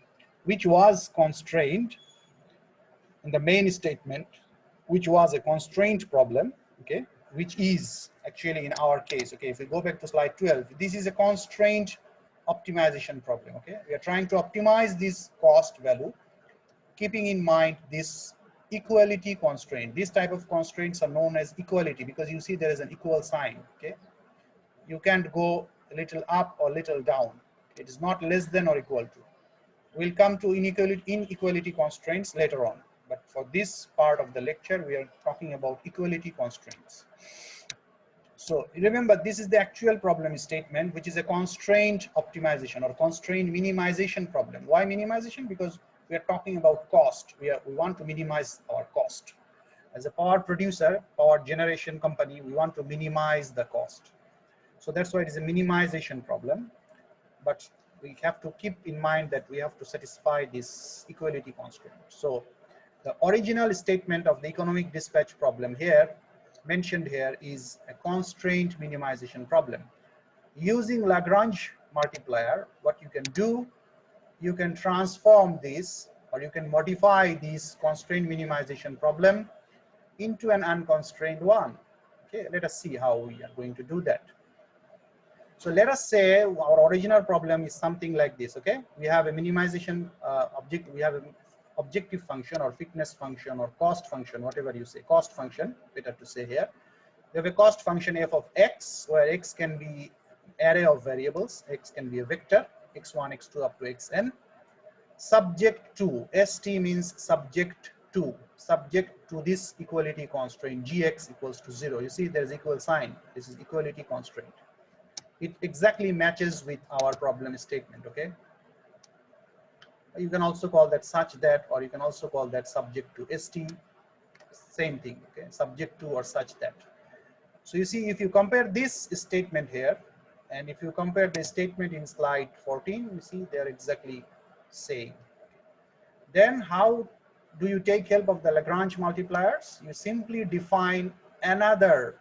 which was constrained in the main statement, which was a constraint problem, okay, which is actually in our case, okay, if we go back to slide 12, this is a constraint optimization problem, okay. We are trying to optimize this cost value, keeping in mind this equality constraint. These type of constraints are known as equality because you see there is an equal sign, okay. You can't go a little up or little down. It is not less than or equal to. We'll come to inequality constraints later on. But for this part of the lecture, we are talking about equality constraints. So remember, this is the actual problem statement, which is a constraint optimization or constraint minimization problem. Why minimization? Because we are talking about cost. We want to minimize our cost. As a power producer, power generation company, we want to minimize the cost. So that's why it is a minimization problem. But we have to keep in mind that we have to satisfy this equality constraint. So the original statement of the economic dispatch problem here, mentioned here, is a constraint minimization problem. using Lagrange multiplier, what you can do, you can transform this, or you can modify this constraint minimization problem into an unconstrained one. Okay, let us see how we are going to do that. So let us say our original problem is something like this. Okay, we have a minimization object, we have an objective function or fitness function or cost function, whatever you say, cost function, better to say here. We have a cost function f of x, where x can be array of variables, x can be a vector, x1, x2 up to xn, subject to, st means subject to this equality constraint, gx equals to 0. You see there is equal sign, this is equality constraint. It exactly matches with our problem statement. Okay, you can also call that such that, or you can also call that subject to st, same thing. Okay, subject to or such that. So you see, if you compare this statement here, and if you compare the statement in slide 14, you see they are exactly same. Then how do you take help of the Lagrange multipliers? You simply define another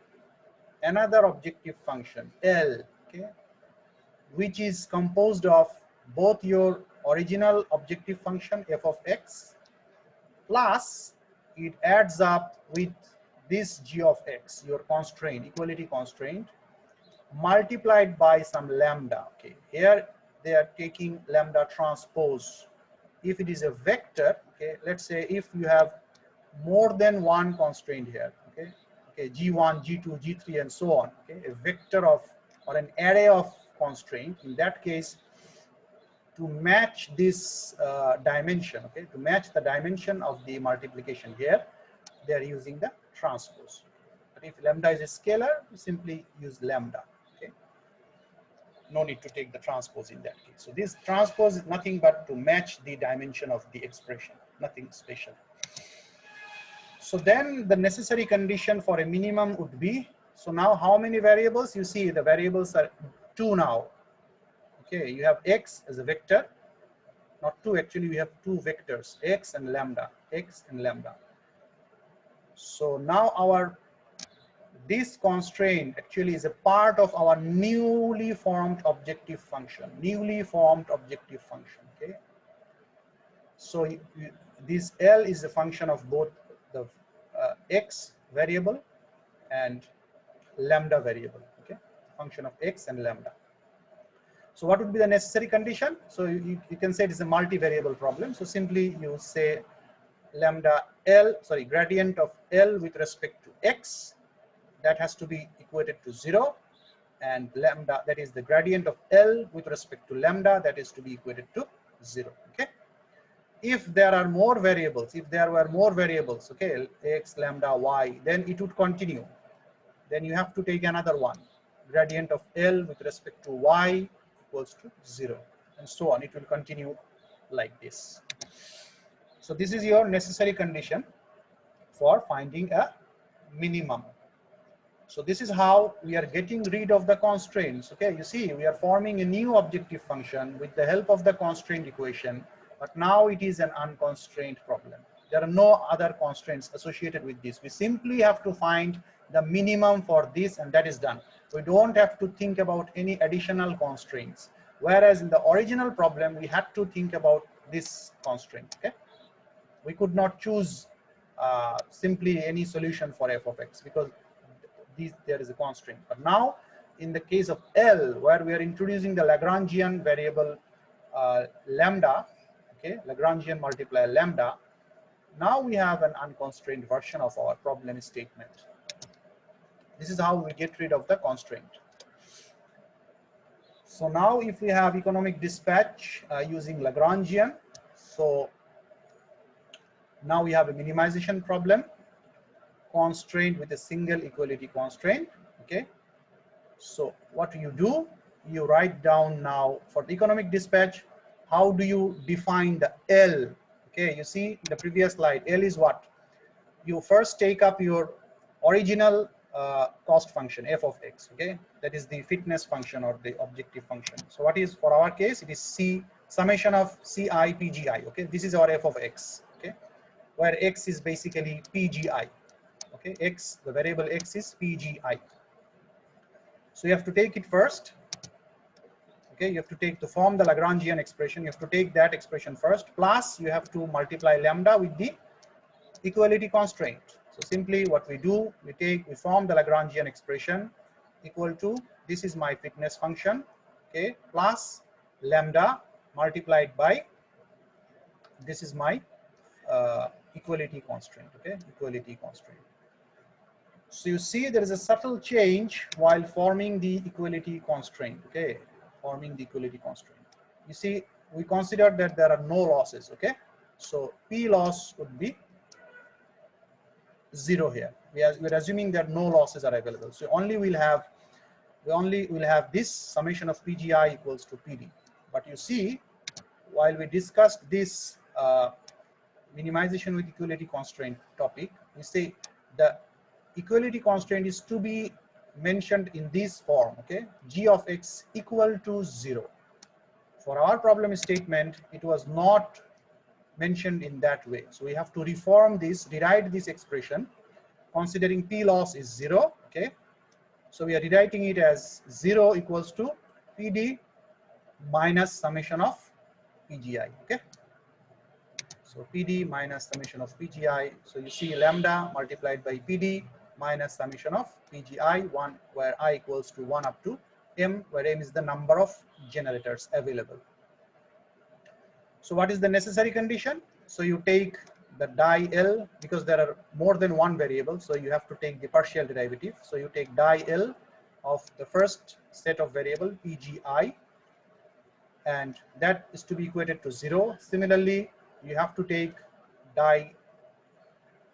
objective function, L, okay, which is composed of both your original objective function f of x plus it adds up with this g of x, your constraint, equality constraint, multiplied by some lambda. Okay, here they are taking lambda transpose. If it is a vector, okay, let's say if you have more than one constraint here, okay, g1, g2, g3 and so on, okay, a vector of or an array of constraint, in that case, to match this dimension, okay, to match the dimension of the multiplication here, they are using the transpose. But if lambda is a scalar, you simply use lambda. Okay, no need to take the transpose in that case. So this transpose is nothing but to match the dimension of the expression, nothing special. So then the necessary condition for a minimum would be, so now how many variables? You see the variables are 2 now. Okay, you have x as a vector, not 2, actually we have 2 vectors, x and lambda, x and lambda. So now this constraint actually is a part of our newly formed objective function, okay. So this L is a function of both the x variable and lambda variable, okay, function of x and lambda. So what would be the necessary condition? So you can say it is a multivariable problem. So simply you say lambda L, sorry, gradient of L with respect to x, that has to be equated to 0, and lambda, that is the gradient of L with respect to lambda, that is to be equated to 0. Okay. If there are more variables, okay, x, lambda, y, then it would continue. Then you have to take another one, gradient of L with respect to y equals to 0, and so on. It will continue like this. So this is your necessary condition for finding a minimum. So this is how we are getting rid of the constraints. Okay, you see, we are forming a new objective function with the help of the constraint equation, but now it is an unconstrained problem. There are no other constraints associated with this. We simply have to find the minimum for this, and that is done. We don't have to think about any additional constraints. Whereas in the original problem, we had to think about this constraint. Okay, we could not choose simply any solution for f of x because there is a constraint. But now in the case of L, where we are introducing the Lagrangian variable lambda, okay, Lagrangian multiplier lambda, now we have an unconstrained version of our problem statement. This is how we get rid of the constraint. So now if we have economic dispatch using Lagrangian, so now we have a minimization problem, constraint with a single equality constraint. Okay, so what do? You write down now for the economic dispatch, how do you define the L? Okay, you see in the previous slide, L is what? You first take up your original cost function f of x, okay, that is the fitness function or the objective function. So what is, for our case, it is c summation of ci pgi. Okay, this is our f of x, okay, where x is basically pgi. Okay, x, the variable x is pgi. So you have to take it first, Okay, you have to take to form the Lagrangian expression, you have to take that expression first, plus you have to multiply lambda with the equality constraint. So simply what we do, we form the Lagrangian expression equal to, this is my fitness function, okay, plus lambda multiplied by, this is my equality constraint, okay, equality constraint. So you see there is a subtle change while forming the equality constraint, okay, forming the equality constraint. You see, we consider that there are no losses, okay. So P loss would be 0 here. We're assuming that no losses are available. So we only will have this summation of PGI equals to PD. But you see, while we discussed this minimization with equality constraint topic, we say the equality constraint is to be mentioned in this form, okay, g of x equal to 0. For our problem statement, it was not mentioned in that way. So we have to reform this, rewrite this expression, considering P loss is 0, okay. So we are rewriting it as 0 equals to PD minus summation of PGI, okay. So PD minus summation of PGI. So you see lambda multiplied by PD minus summation of PGI, 1, where I equals to 1 up to M, where M is the number of generators available. So what is the necessary condition? So you take the die L, because there are more than one variable, so you have to take the partial derivative. So you take die L of the first set of variable PGI, and that is to be equated to 0. Similarly, you have to take die,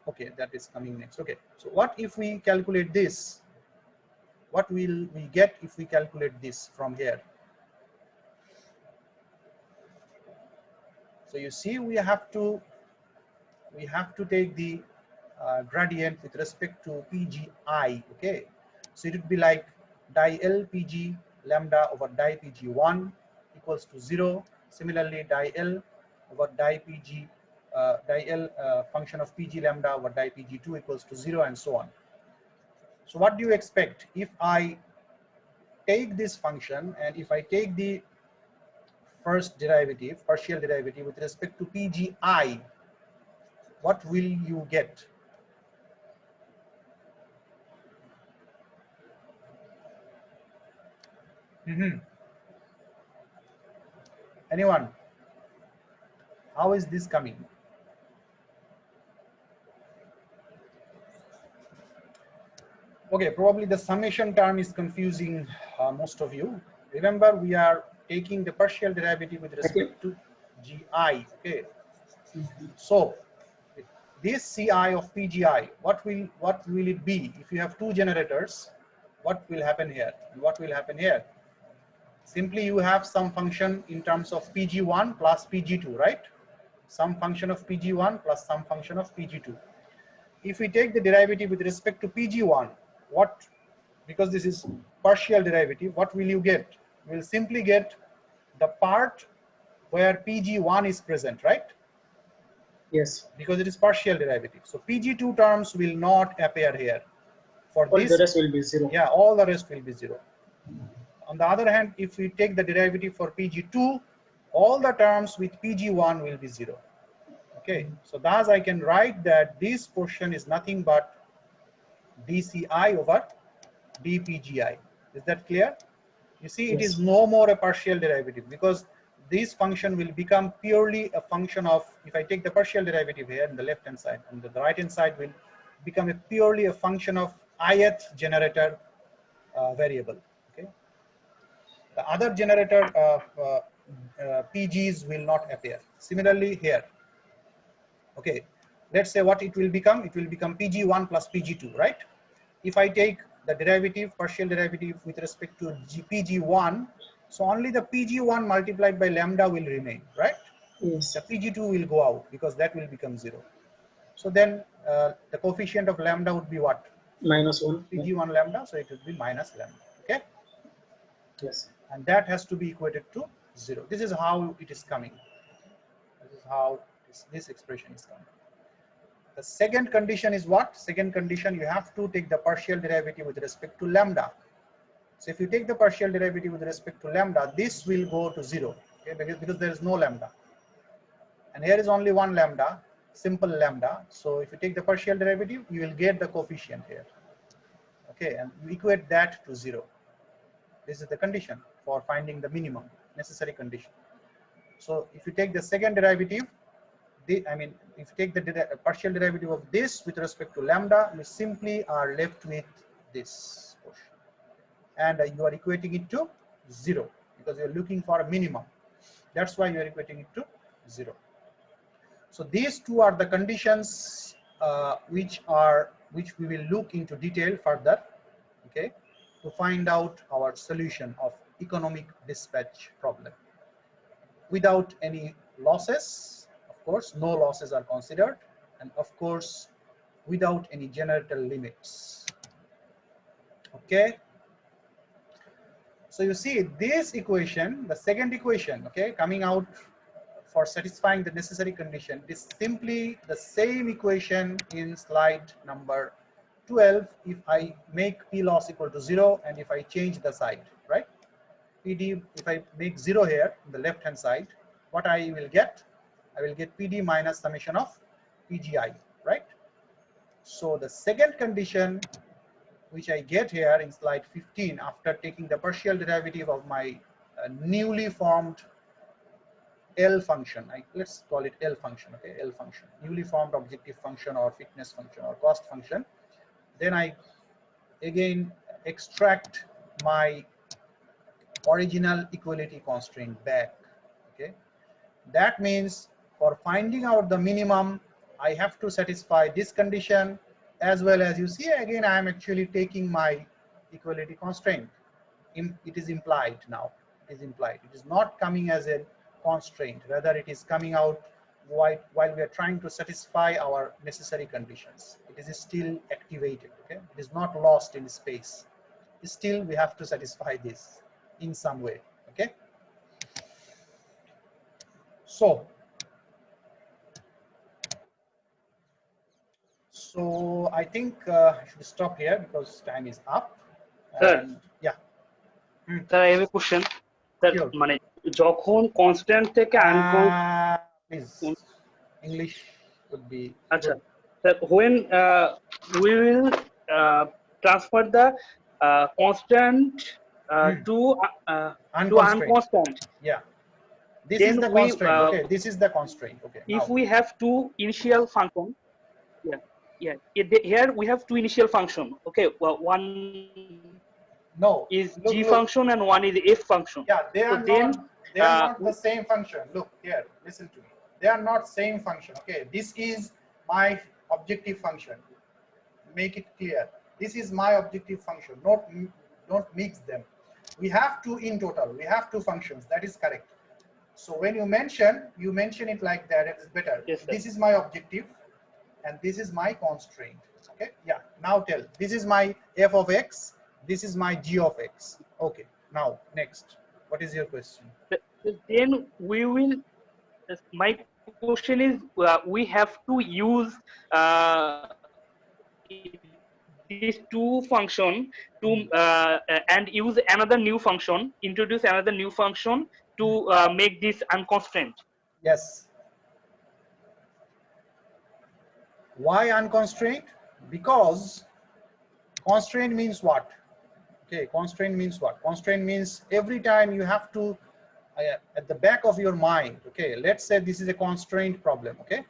okay, that is coming next. Okay, so what if we calculate this? What will we get if we calculate this from here? So you see, we have to take the gradient with respect to PGI, okay. So it would be like die L PG lambda over die PG1 equals to 0. Similarly, die L over die PG, die L function of PG lambda over die PG2 equals to 0, and so on. So what do you expect if I take this function, and if I take the first derivative, partial derivative with respect to PGI, what will you get? Anyone? How is this coming? Okay, probably the summation term is confusing most of you. Remember, we are taking the partial derivative with respect to GI, okay. So this CI of PGI, what will it be if you have two generators? What will happen here? What will happen here? Simply you have some function in terms of PG1 plus PG2, right? Some function of PG1 plus some function of PG2. If we take the derivative with respect to PG1, what, because this is partial derivative, what will you get? You will simply get the part where PG1 is present, right?
Yes.
Because it is partial derivative. So PG2 terms will not appear here. For
All
this,
the rest will be 0.
yeah, all the rest will be 0. On the other hand, if we take the derivative for PG2, all the terms with PG1 will be 0. Okay, so thus I can write that this portion is nothing but dCi over dPgi. Is that clear? You see, it is no more a partial derivative, because this function will become purely a function of, if I take the partial derivative here on the left hand side, and the right hand side will become purely a function of ith generator variable. Okay, the other generator PGs will not appear. Similarly here, okay, let's say what it will become. It will become PG1 plus PG2, right? If I take the derivative, partial derivative with respect to PG1, so only the PG1 multiplied by lambda will remain, right?
Yes.
The PG2 will go out because that will become 0. So then the coefficient of lambda would be what?
-1.
PG1 lambda, so it would be minus lambda, okay?
Yes.
And that has to be equated to 0. This is how it is coming. This is how this expression is coming. The second condition is what? Second condition, you have to take the partial derivative with respect to lambda. So if you take the partial derivative with respect to lambda, this will go to 0, okay, because there is no lambda. And here is only one lambda, simple lambda. So if you take the partial derivative, you will get the coefficient here. Okay, and you equate that to 0. This is the condition for finding the minimum, necessary condition. So if you take the second derivative, if you take the partial derivative of this with respect to lambda, you simply are left with this portion. And you are equating it to 0 because you are looking for a minimum. That's why you are equating it to 0. So these two are the conditions which we will look into detail further, okay, to find out our solution of economic dispatch problem. Without any losses, of course, no losses are considered, and of course, without any generator limits. Okay. So you see this equation, the second equation, okay, coming out for satisfying the necessary condition is simply the same equation in slide number 12 if I make P loss equal to 0 and if I change the side, right? PD, if I make 0 here on the left hand side, what I will get? I will get PD minus summation of PGI, right? So the second condition which I get here in slide 15 after taking the partial derivative of my newly formed L function, let's call it L function, okay, L function, newly formed objective function or fitness function or cost function. Then I again extract my original equality constraint back, okay. That means for finding out the minimum, I have to satisfy this condition, as well as you see again I am actually taking my equality constraint. It is implied now. It is implied. It is not coming as a constraint. Rather, it is coming out while we are trying to satisfy our necessary conditions. It is still activated. Okay, it is not lost in space. Still, we have to satisfy this in some way. Okay. So I think I should stop here because time is up.
Sir.
Yeah.
Sir, I have a question. Sir,
Sure.
মানে যখন constant থেকে
Please, English would be
আচ্ছা,
good.
sir, when we will transfer the constant to unconstant.
Yeah. This
Then
is the
we,
constraint. Okay, this is the constraint. Okay.
If
now.
we have two initial function, here we have two initial function. Okay, well, one
No,
is
look,
G
look.
function and one is F function.
Yeah, they are
So
not the same function. Look here, listen to me. They are not same function. Okay, this is my objective function. Make it clear. This is my objective function. Don't mix them. We have two in total. We have two functions. That is correct. So when you mention it like that, it is better.
Yes, sir.
This is my objective, and this is my constraint. Okay. Yeah. Now tell. This is my f of x. This is my g of x. Okay. Now next. What is your question?
Then we will. My question is, we have to use these two function to and use another new function, introduce another new function to make this unconstrained.
Yes. Why unconstrained? Because constraint means what? Okay, constraint means what? Constraint means every time you have to at the back of your mind, okay, let's say this is a constraint problem, okay.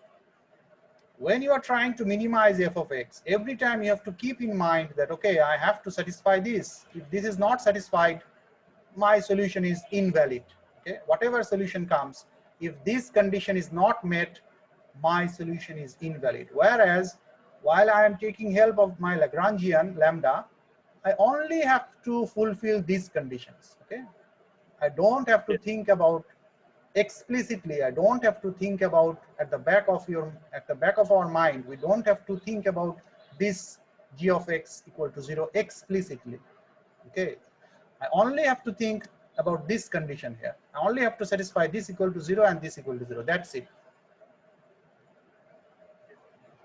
When you are trying to minimize f of x, every time you have to keep in mind that, okay, I have to satisfy this. If this is not satisfied, my solution is invalid. Okay, whatever solution comes, if this condition is not met, my solution is invalid. Whereas while I am taking help of my Lagrangian lambda, I only have to fulfill these conditions. Okay, I don't have to think about explicitly. I don't have to think about at the back of our mind. We don't have to think about this g of x equal to 0 explicitly. Okay, I only have to think about this condition here. I only have to satisfy this equal to 0 and this equal to 0. That's it.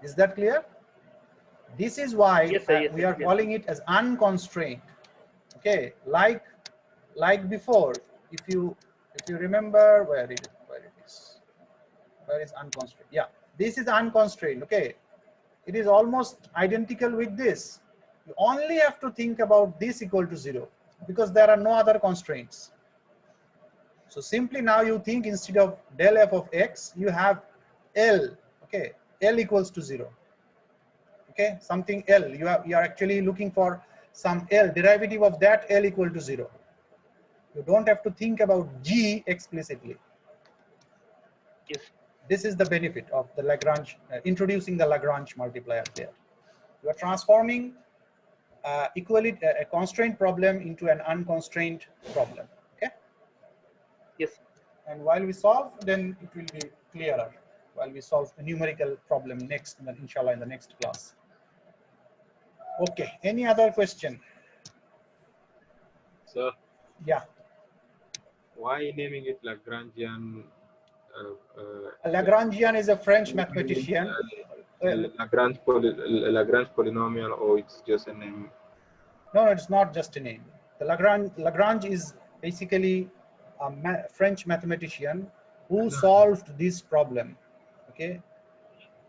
Is that clear? This is why
Yes, sir, yes,
we are
yes.
calling it as unconstrained. Okay, like before, if you remember, where it is, where is unconstrained? Yeah, this is unconstrained. Okay, it is almost identical with this. You only have to think about this equal to 0 because there are no other constraints. So simply now you think instead of del f of x, you have L. Okay, L equals to 0. Okay, something L. You are actually looking for some L, derivative of that L equal to 0. You don't have to think about G explicitly.
Yes.
This is the benefit of the Lagrange, introducing the Lagrange multiplier there. You are transforming a constrained problem into an unconstrained problem. Okay.
Yes.
And while we solve, then it will be clearer. While we solve a numerical problem next, then inshallah in the next class. Okay. Any other question?
So
Yeah.
why naming it Lagrangian?
Lagrangian is a French mathematician.
Lagrange polynomial, or it's just a name?
No, it's not just a name. The Lagrange is basically a French mathematician who solved this problem. Okay,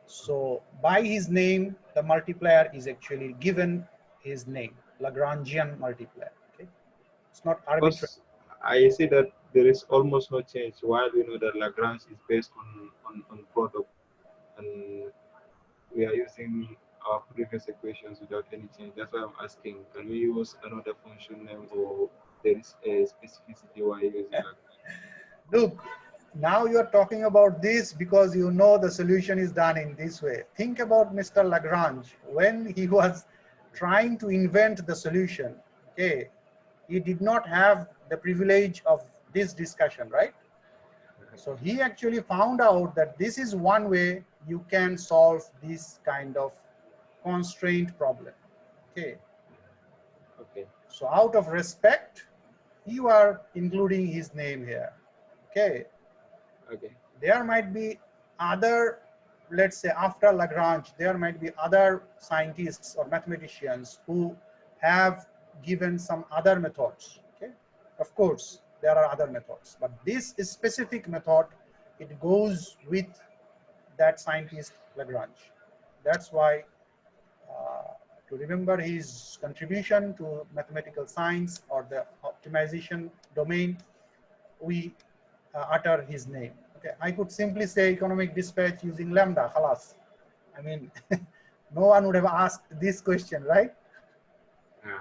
so by his name, the multiplier is actually given his name, Lagrangian multiplier. Okay, it's not arbitrary.
Because I see that there is almost no change, while we know that Lagrange is based on product, and we are using our previous equations without any change. That's why I'm asking, can we use another function name, or there is a specificity why using Lagrange?
Look, now you're talking about this because you know the solution is done in this way. Think about Mr. Lagrange when he was trying to invent the solution. Okay, he did not have the privilege of this discussion, right? So he actually found out that this is one way you can solve this kind of constraint problem. Okay.
Okay.
So out of respect, you are including his name here. Okay.
Okay.
There might be other, let's say after Lagrange, there might be other scientists or mathematicians who have given some other methods. Okay. Of course, there are other methods, but this specific method, it goes with that scientist Lagrange. That's why to remember his contribution to mathematical science or the optimization domain, we utter his name. Okay, I could simply say economic dispatch using lambda, khalas. I mean, no one would have asked this question, right?
Okay.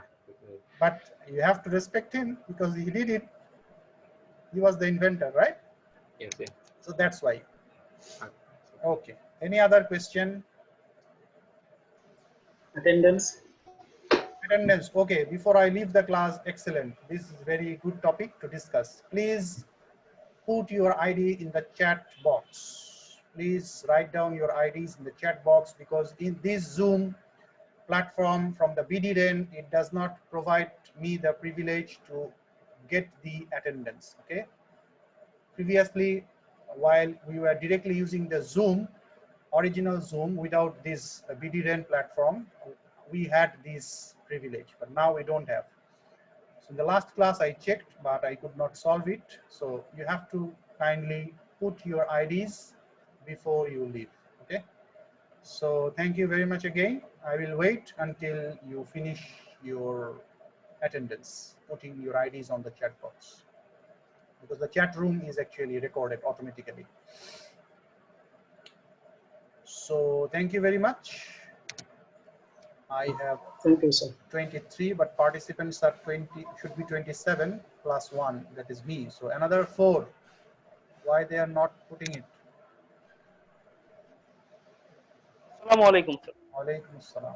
But you have to respect him because he did it. He was the inventor, right?
Yes. Yeah.
So that's why.
Okay.
Okay. Any other question?
Attendance.
Attendance. Okay. Before I leave the class, excellent. This is very good topic to discuss. Please put your ID in the chat box. Please write down your IDs in the chat box because in this Zoom platform from the BDREN, it does not provide me the privilege to get the attendance. Okay. Previously, while we were directly using the Zoom, original Zoom without this BDREN platform, we had this privilege, but now we don't have. So in the last class I checked, but I could not solve it. So you have to kindly put your IDs before you leave. Okay. So thank you very much again. I will wait until you finish your attendance, putting your IDs on the chat box, because the chat room is actually recorded automatically. So thank you very much. I have
Thank you, sir.
23, but participants are 20, should be 27 plus 1, that is me. So another 4. Why they are not putting it?
Assalamu alaikum, sir.
Alaikum assalam.